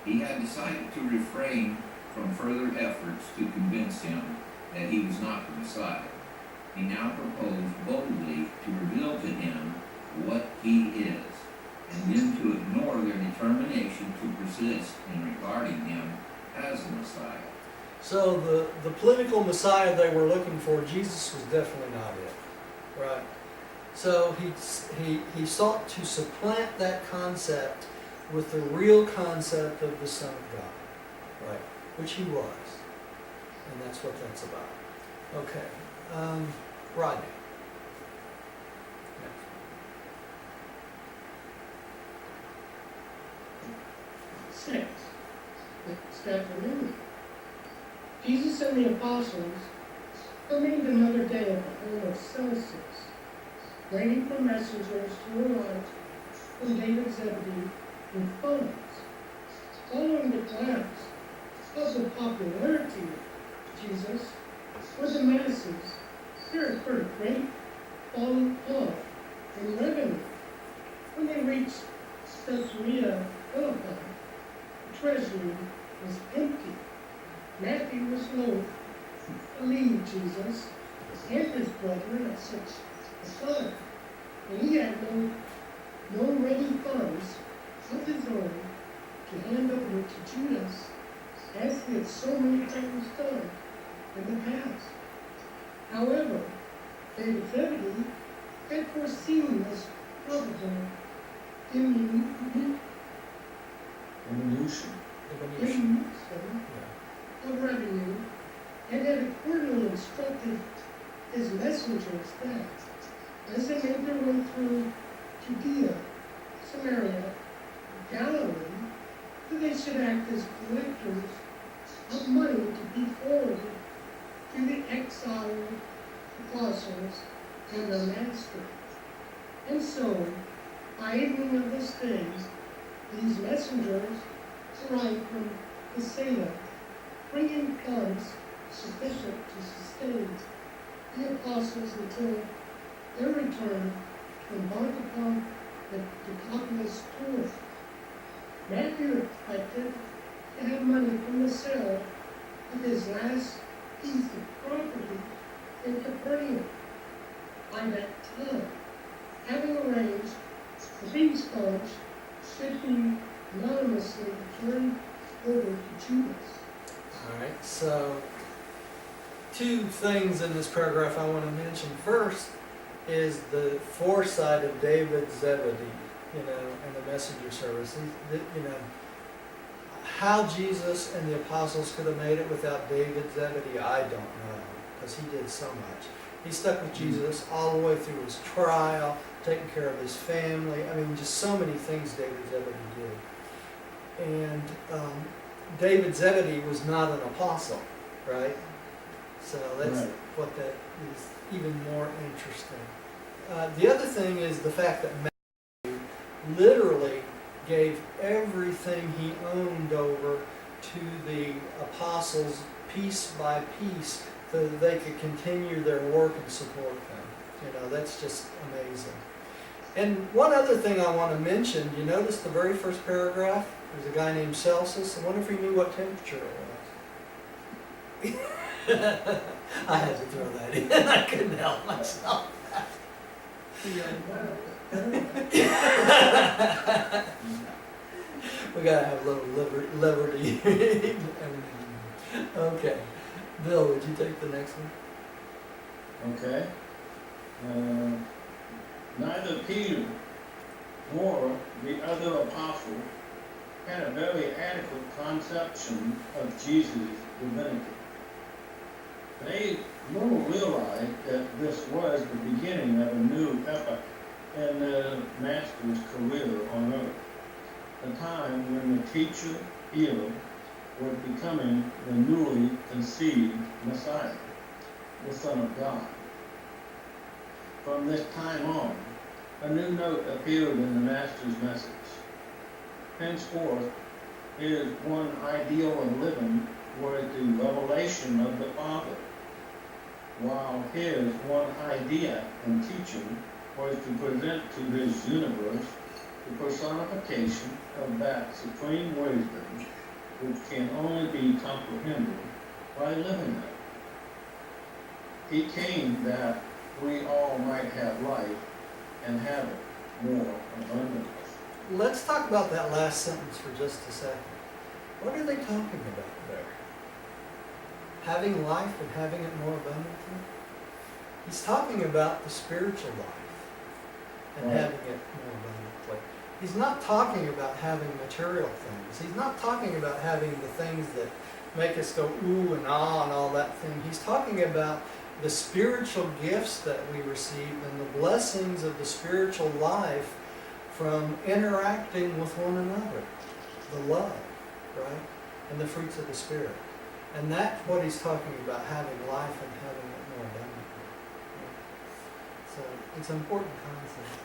He had decided to refrain from further efforts to convince him that he was not the Messiah. He now proposed boldly to reveal to him what he is, and then to ignore their determination to persist in regarding him as the Messiah. So the political Messiah they were looking for, Jesus was definitely not it, right? So he sought to supplant that concept with the real concept of the Son of God, right? Which he was, and that's what that's about. Okay, Rodney. Next. 6. Step remember. Jesus and the apostles remained another day at the home of Celsus, waiting for messengers to arrive from David Zebedee with phones. Following the glance of the popularity of Jesus with the masses, there occurred a great falling off in revenue. When they reached Caesarea-Philippi, the treasury was empty. Matthew was loath to leave Jesus and his brethren at such a time, and he had no ready funds of his own to hand over to Judas, as he had so many times done in the past. However, David Zebedee had foreseen this probable diminution diminution Yeah. of revenue, and had accordingly instructed his messengers that, as they made their way through Judea, Samaria, Galilee, that they should act as collectors of money to be forwarded to the exiled apostles and their master. And so, by evening of this day, these messengers arrived from Caesarea, bringing funds sufficient to sustain the apostles until their return to embark upon the Decapolis tour. Matthew expected to have money from the sale of his last piece of property in Capernaum. By that time, having arranged that these funds should be anonymously turned over to Judas. All right, so two things in this paragraph I want to mention. First is the foresight of David Zebedee, and the messenger service. How Jesus and the apostles could have made it without David Zebedee, I don't know, because he did so much. He stuck with Jesus all the way through his trial, taking care of his family. I mean, just so many things David Zebedee did. And David Zebedee was not an apostle, right? So that's Right. what that is even more interesting. The other thing is the fact that Matthew literally gave everything he owned over to the apostles piece by piece so that they could continue their work and support them. That's just amazing. And one other thing I want to mention, you notice the very first paragraph, there's a guy named Celsius. I wonder if he knew what temperature it was. I had to throw that in. I couldn't help myself. We gotta have a little liberty. Okay. Bill, would you take the next one? Okay. Neither Peter nor the other apostle had a very adequate conception of Jesus' divinity. They little realized that this was the beginning of a new epoch in the Master's career on earth, a time when the teacher, healer, was becoming the newly conceived Messiah, the Son of God. From this time on, a new note appeared in the Master's message. Henceforth, his one ideal of living was the revelation of the Father, while his one idea in teaching was to present to his universe the personification of that supreme wisdom which can only be comprehended by living it. He came that we all might have life and have it more abundantly. Let's talk about that last sentence for just a second. What are they talking about there? Having life and having it more abundantly? He's talking about the spiritual life and Right. having it more abundantly. He's not talking about having material things. He's not talking about having the things that make us go ooh and ah and all that thing. He's talking about the spiritual gifts that we receive and the blessings of the spiritual life from interacting with one another. The love, right? And the fruits of the Spirit. And that's what he's talking about, having life and having it more abundantly. So it's an important concept.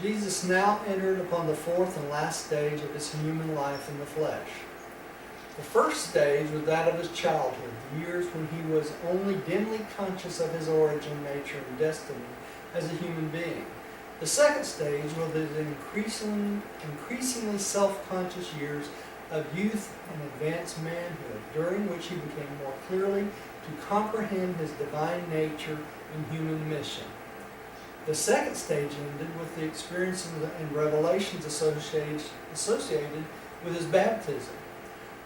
Jesus now entered upon the fourth and last stage of his human life in the flesh. The first stage was that of his childhood, the years when he was only dimly conscious of his origin, nature, and destiny as a human being. The second stage was his increasingly self-conscious years of youth and advanced manhood, during which he became more clearly to comprehend his divine nature and human mission. The second stage ended with the experiences and revelations associated with his baptism.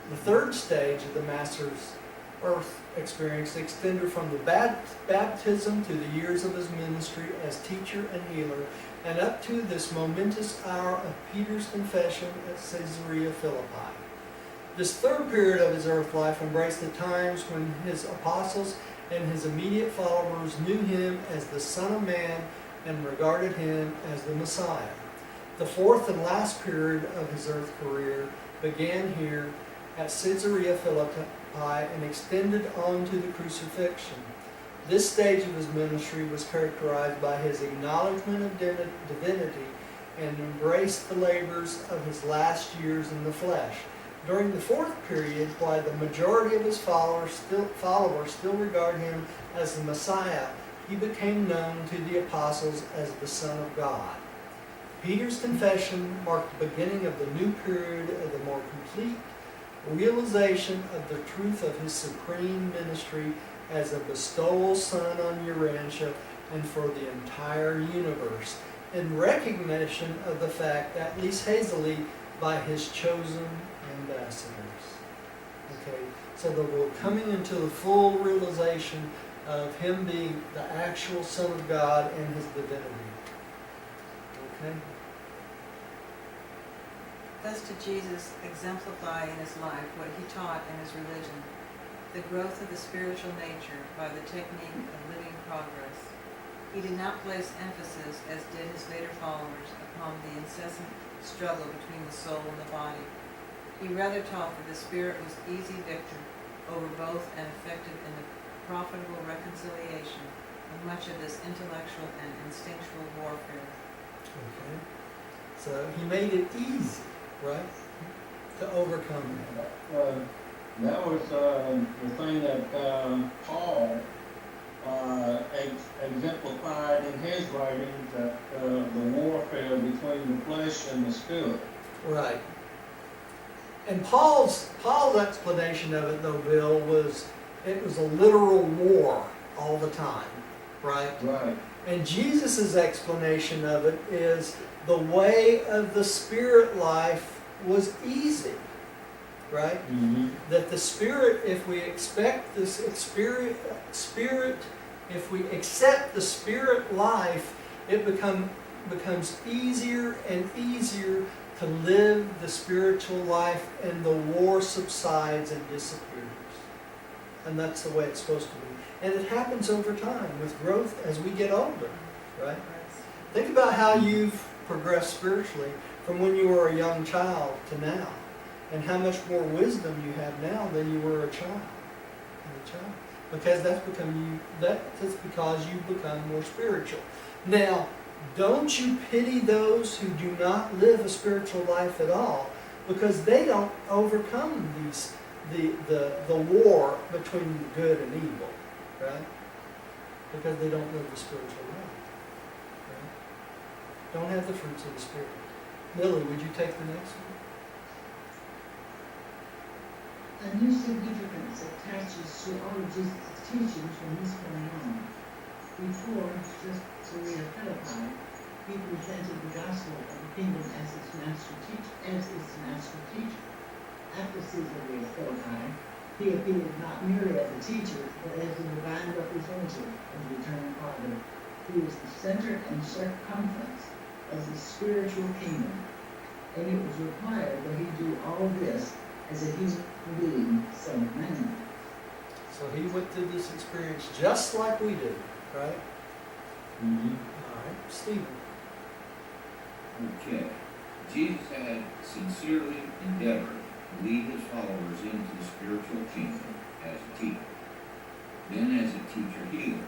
The third stage of the Master's earth experience extended from the baptism to the years of his ministry as teacher and healer and up to this momentous hour of Peter's confession at Caesarea-Philippi. This third period of his earth life embraced the times when his apostles and his immediate followers knew him as the Son of Man and regarded him as the Messiah. The fourth and last period of his earth career began here at Caesarea-Philippi and extended on to the crucifixion. This stage of his ministry was characterized by his acknowledgement of divinity and embraced the labors of his last years in the flesh. During the fourth period, while the majority of his followers still regard him as the Messiah, he became known to the apostles as the Son of God. Peter's confession marked the beginning of the new period of the more complete realization of the truth of his supreme ministry as a bestowal son on Urantia and for the entire universe, in recognition of the fact, at least hazily, by his chosen ambassadors. Okay, so that we're coming into the full realization of him being the actual Son of God and his divinity. Okay? Thus did Jesus exemplify in his life what he taught in his religion, the growth of the spiritual nature by the technique of living progress. He did not place emphasis, as did his later followers, upon the incessant struggle between the soul and the body. He rather taught that the spirit was easy victor over both and effective in the profitable reconciliation of much of this intellectual and instinctual warfare. Okay. So he made it easy, right, to overcome it. That was the thing that Paul exemplified in his writings, that the warfare between the flesh and the spirit. Right. And Paul's explanation of it, though, Bill, was it was a literal war all the time, right? Right. And Jesus' explanation of it is the way of the spirit life was easy, right? Mm-hmm. That the spirit, if we expect this spirit, if we accept the spirit life, it becomes easier and easier to live the spiritual life, and the war subsides and disappears. And that's the way it's supposed to be. And it happens over time with growth as we get older, right? Think about how you've progressed spiritually from when you were a young child to now, and how much more wisdom you have now than you were a child. Because that's because you've become more spiritual. Now, don't you pity those who do not live a spiritual life at all, because they don't overcome the war between good and evil, right? Because they don't live the spiritual life, right? Don't have the fruits of the Spirit. Millie, would you take the next one? A new significance attaches to all of Jesus' teachings from this point on. Before Caesarea-Philippi, he presented the gospel of the kingdom as its master teacher. After Caesarea-Philippi, he appeared not merely as a teacher, but as a divine representative of the eternal Father. He was the center and circumference of the spiritual kingdom, and it was required that he do all this as a human being, Son of Man. So he went through this experience just like we did, right? Mm-hmm. All right, Stephen. Okay. Jesus had sincerely endeavored to lead his followers into the spiritual kingdom as a teacher, then as a teacher-healer,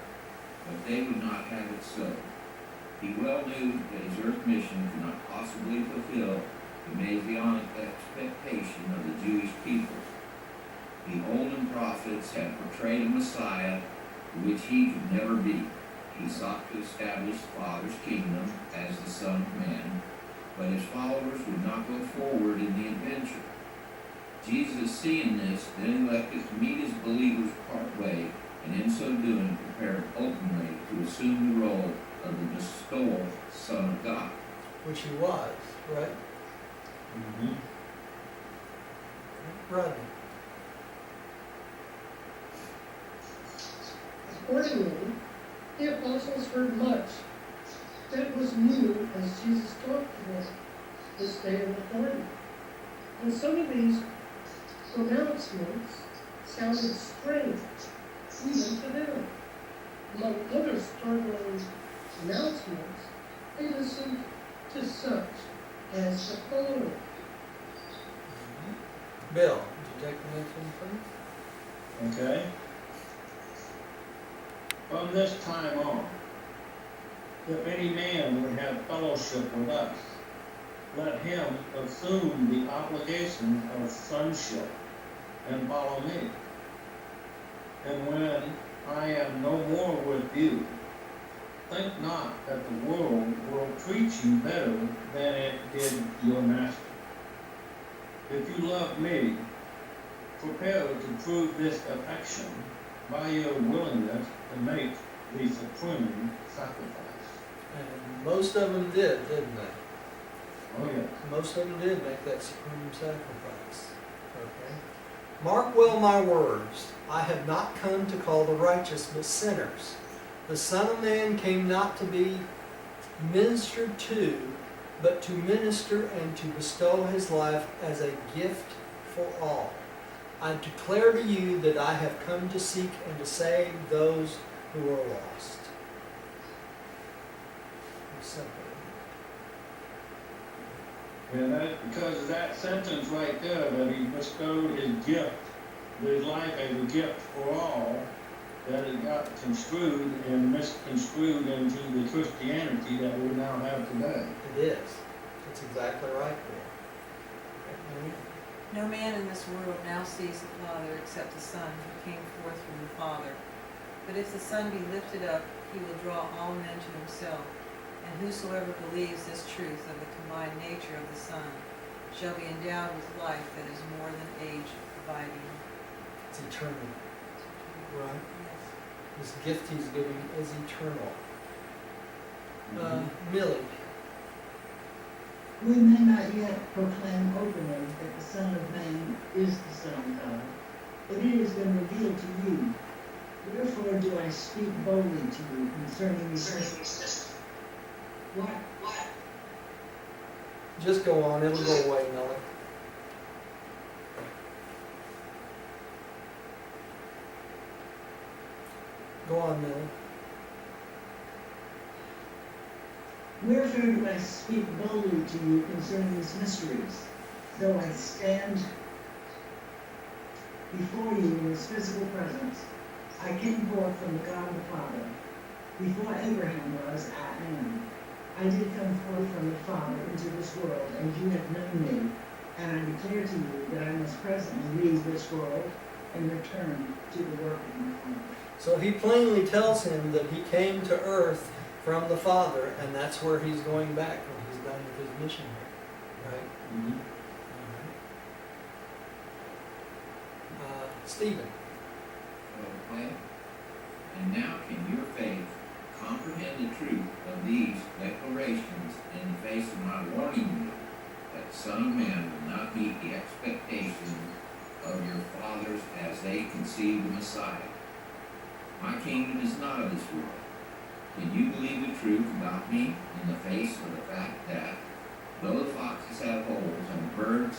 but they would not have it so. He well knew that his earth mission could not possibly fulfill the messianic expectation of the Jewish people. The olden prophets had portrayed a Messiah which he could never be. He sought to establish the Father's kingdom as the Son of Man, but his followers would not go forward in the adventure. Jesus, seeing this, then elected to meet his believers partway, and in so doing prepared openly to assume the role of the bestowal Son of God. Which he was, right? Mm-hmm. Rodney. Accordingly, the apostles heard much that was new as Jesus talked to them this day in the garden. And some of these pronouncements sounded strange, even to them. Among other startling announcements, they listened to such as the following. Bill, would you take the next one, please? Okay? From this time on, if any man would have fellowship with us, let him assume the obligation of sonship and follow me. And when I am no more with you, think not that the world will treat you better than it did your master. If you love me, prepare to prove this affection by your willingness to make the supreme sacrifice. And most of them did, didn't they? Oh, yes. Most of them did make that supreme sacrifice. Okay. Mark well my words. I have not come to call the righteous, but sinners. The Son of Man came not to be ministered to, but to minister and to bestow his life as a gift for all. I declare to you that I have come to seek and to save those who are lost. Simple. And that's because of that sentence right there, that he bestowed his gift, his life as a gift for all, that it got construed and misconstrued into the Christianity that we now have today. It is. That's exactly right there. Okay. No man in this world now sees the Father except the Son who came forth from the Father. But if the Son be lifted up, he will draw all men to himself. And whosoever believes this truth of the combined nature of the Son shall be endowed with life that is more than age abiding. It's eternal. Right? Yes. This gift he's giving is eternal. Millie. We may not yet proclaim openly that the Son of Man is the Son of God, but it has been revealed to you. Therefore do I speak boldly to you concerning these things. What? Just go on, it'll go away, Millie. Go on, Millie. Wherefore do I speak boldly to you concerning these mysteries, though I stand before you in his physical presence? I came forth from the God the Father. Before Abraham was, I am. I did come forth from the Father into this world, and you have known me. And I declare to you that I must presently leave this world and return to the work of my Father. So he plainly tells him that he came to earth from the Father, and that's where he's going back when he's done with his mission here. Right? Mm-hmm. Stephen. Okay. And now can your faith comprehend the truth of these declarations in the face of my warning you that the Son of Man will not meet the expectations of your fathers as they conceive the Messiah? My kingdom is not of this world. Can you believe the truth about me in the face of the fact that though the foxes have holes and the birds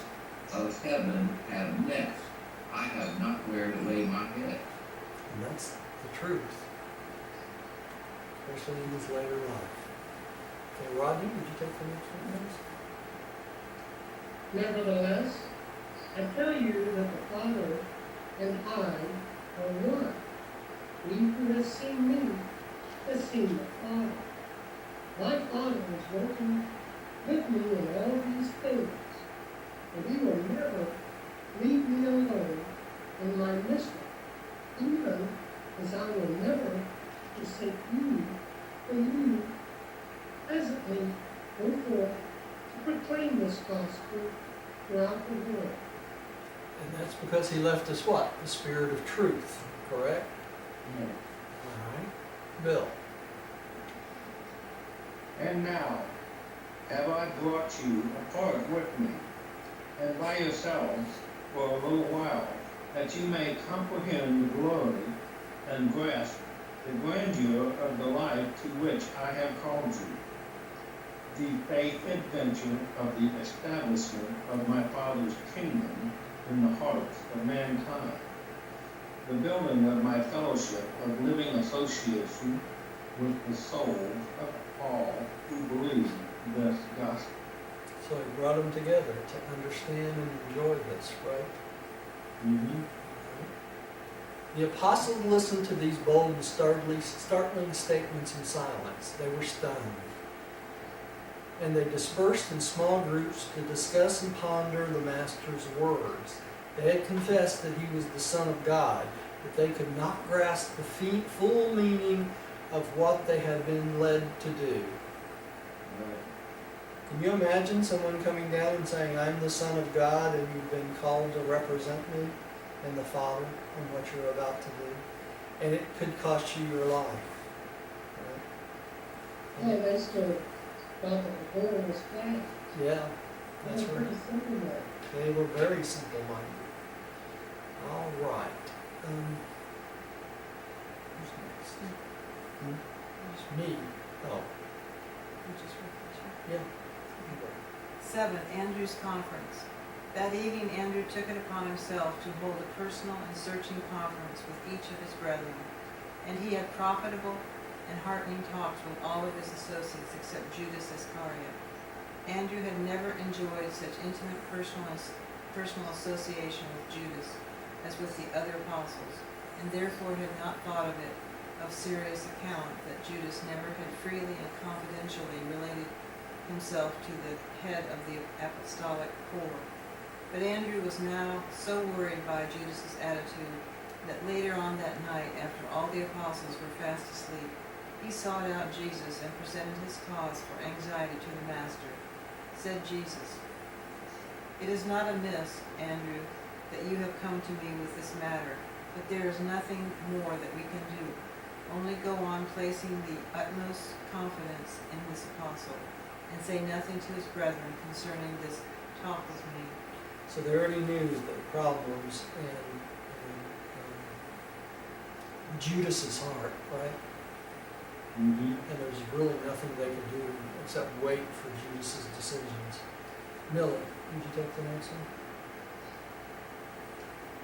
of heaven have nests, I have not where to lay my head? And that's the truth. Especially in his later life. Okay, Rodney, would you take the next one, please? Nevertheless, I tell you that the Father and I are one. He who has seen me has seen the Father. My Father is working with me in all these things, and he will never leave me alone in my mission, even as I will never forsake you when you presently go forth to proclaim this gospel throughout the world. And that's because he left us what? The Spirit of truth, correct? Yeah. All right. Bill. And now have I brought you apart with me, and by yourselves for a little while, that you may comprehend the glory and grasp the grandeur of the life to which I have called you. the faith adventure of the establishment of my Father's kingdom in the hearts of mankind, the building of my fellowship of living association with the souls of all who believe this gospel. So he brought them together to understand and enjoy this, right? Mm-hmm. The apostles listened to these bold and startling statements in silence. They were stunned. And they dispersed in small groups to discuss and ponder the Master's words. They had confessed that he was the Son of God, but they could not grasp the full meaning of what they had been led to do. Can you imagine someone coming down and saying, I'm the Son of God, and you've been called to represent me and the Father in what you're about to do? And it could cost you your life. Right? Yeah, they still thought that the Lord was flat. Yeah, that's They were right. pretty simple there. They were very simple-minded. All right. Who's next? Me. Oh, We just read that, yeah. 7. Andrew's conference. That evening Andrew took it upon himself to hold a personal and searching conference with each of his brethren. And he had profitable and heartening talks with all of his associates except Judas Iscariot. Andrew had never enjoyed such intimate personal association with Judas as with the other apostles, and therefore had not thought of it of serious account that Judas never had freely and confidentially related himself to the head of the apostolic corps. But Andrew was now so worried by Judas's attitude that later on that night, after all the apostles were fast asleep, he sought out Jesus and presented his cause for anxiety to the Master. Said Jesus, "It is not amiss, Andrew, that you have come to me with this matter, but there is nothing more that we can do. Only go on placing the utmost confidence in this apostle, and say nothing to his brethren concerning this talk with me." So they already knew the problems in Judas's heart, right? Mm-hmm. And there's really nothing they could do except wait for Judas's decisions. Miller, would you take the next one?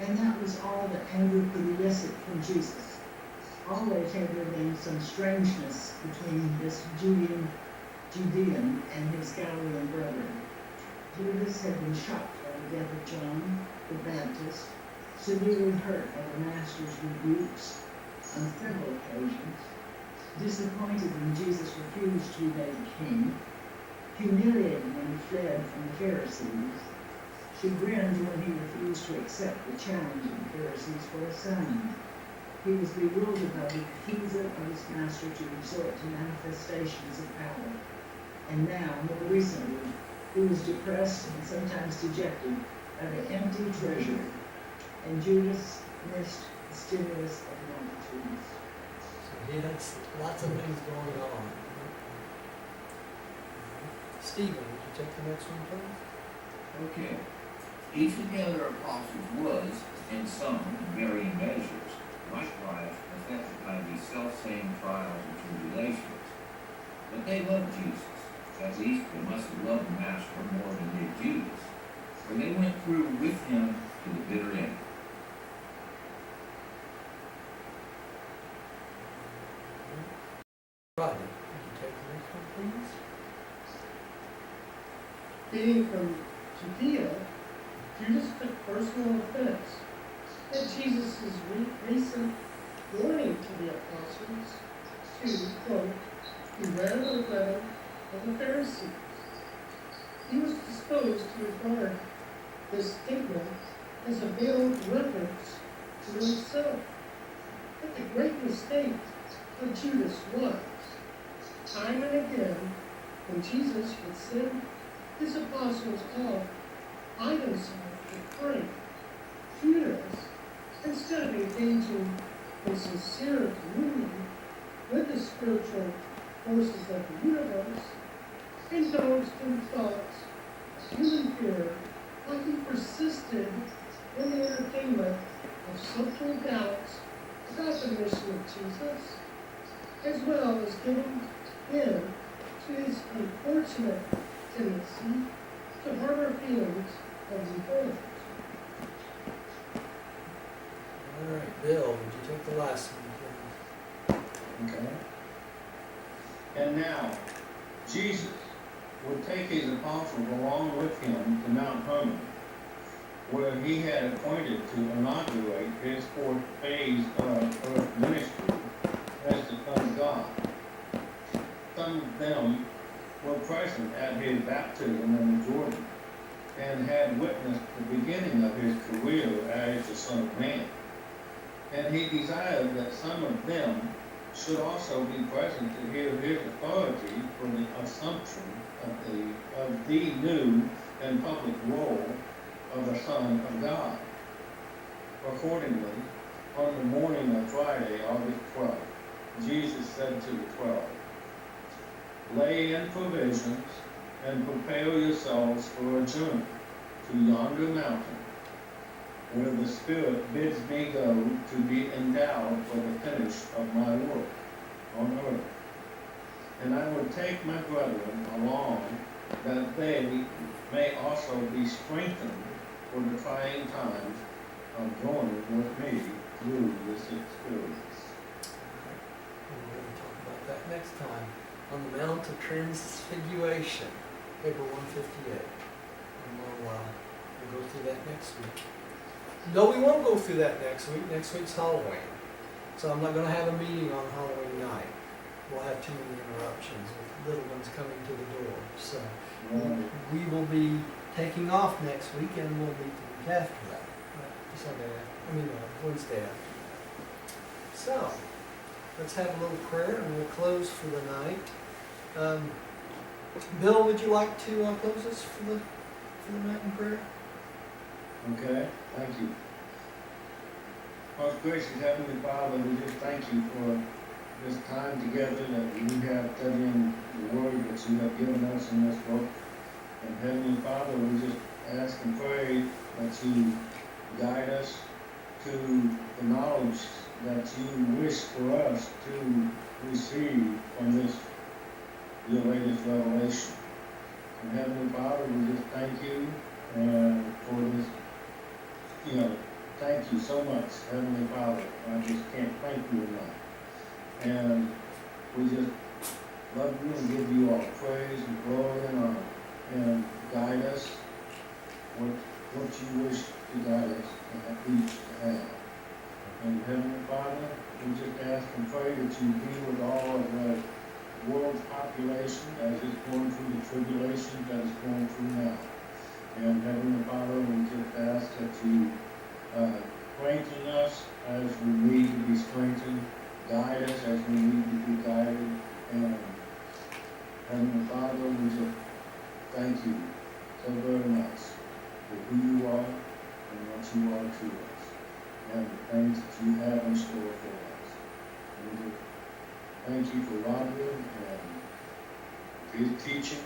And that was all that Andrew could elicit from Jesus. Always had there been some strangeness between this Judean and his Galilean brethren. Judas had been shocked by the death of John the Baptist, severely hurt by the Master's rebukes on several occasions, disappointed when Jesus refused to be made king, humiliated when he fled from the Pharisees, chagrined when he refused to accept the challenge of the Pharisees for a sign. He was bewildered by the refusal of his Master to resort to manifestations of power. And now, more recently, he was depressed and sometimes dejected by the empty treasury, and Judas missed the stimulus of the multitudes. So he had lots of things going on. Stephen, would you take the next one, please? Okay. Each of the other apostles was, in some varying measures, likewise affected by these self-same trials and tribulations. But they loved Jesus. At least they must have loved the Master more than did Judas, for they went through with him to the bitter end. Rodney, would you take the next one, please? Being from Judea, Judas took personal offense at Jesus' recent warning to the apostles to, quote, beware the leaven of the Pharisees. He was disposed to regard this statement as a veiled reference to himself. But the great mistake of Judas was, time and again, when Jesus would send his apostles off by themselves to pray, Judas, instead of engaging in sincere communion with the spiritual forces of the universe, indulged in thoughts of human fear, while he persisted in the entertainment of subtle doubts about the mission of Jesus, as well as giving in his unfortunate tendency to harbor feelings of importance. All right, Bill, would you take the last one, please? Okay. And now, Jesus would take his apostles along with him to Mount Hermon, where he had appointed to inaugurate his fourth phase of earth ministry as the Son of God. Some of them were present at his baptism in the Jordan and had witnessed the beginning of his career as the Son of Man. And he desired that some of them should also be present to hear his authority for the assumption of the new and public role of the Son of God. Accordingly, on the morning of Friday, August 12th, Jesus said to the 12, "Lay in provisions and prepare yourselves for a journey to yonder mountain, where the Spirit bids me go to be endowed for the finish of my work on earth. And I will take my brethren along, that they may also be strengthened for the trying times of going with me through this experience." We're going to talk about that next time on the Mount of Transfiguration, paper 158. And we'll go through that next week. No, we won't go through that next week. Next week's Halloween. So I'm not going to have a meeting on Halloween night. We'll have too many interruptions with little ones coming to the door. So we will be taking off next week, and we'll meet the week after that. Wednesday after. So let's have a little prayer, and we'll close for the night. Bill, would you like to close us for the night in prayer? Okay, thank you. Most gracious Heavenly Father, we just thank you for this time together that we have studying the word that you have given us in this book. And Heavenly Father, we just ask and pray that you guide us to the knowledge that you wish for us to receive from this, your latest revelation. And Heavenly Father, we just thank you for this. Thank you so much, Heavenly Father. I just can't thank you enough. And we just love you and give you all praise and glory and honor. And guide us what you wish to guide us and each to have. And Heavenly Father, we just ask and pray that you be with all of the world's population as it's going through the tribulation that is going through now. And Heavenly Father, we just ask that you strengthen us as we need to be strengthened, guide us as we need to be guided, and Heavenly Father, we just thank you so very much for who you are and what you are to us, and the things that you have in store for us. And we just thank you for Roger and his teaching,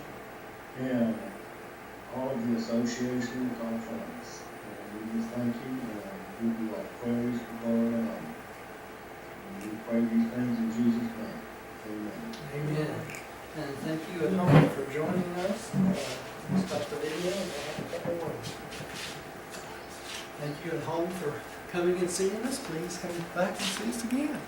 and all of the association with our friends. And we just thank you and give you all praise, glory, and honor. And we pray these things in Jesus' name. Amen. Amen. And thank you at home for joining us. Stop the video and have a couple words. Thank you at home for coming and seeing us. Please come back and see us again.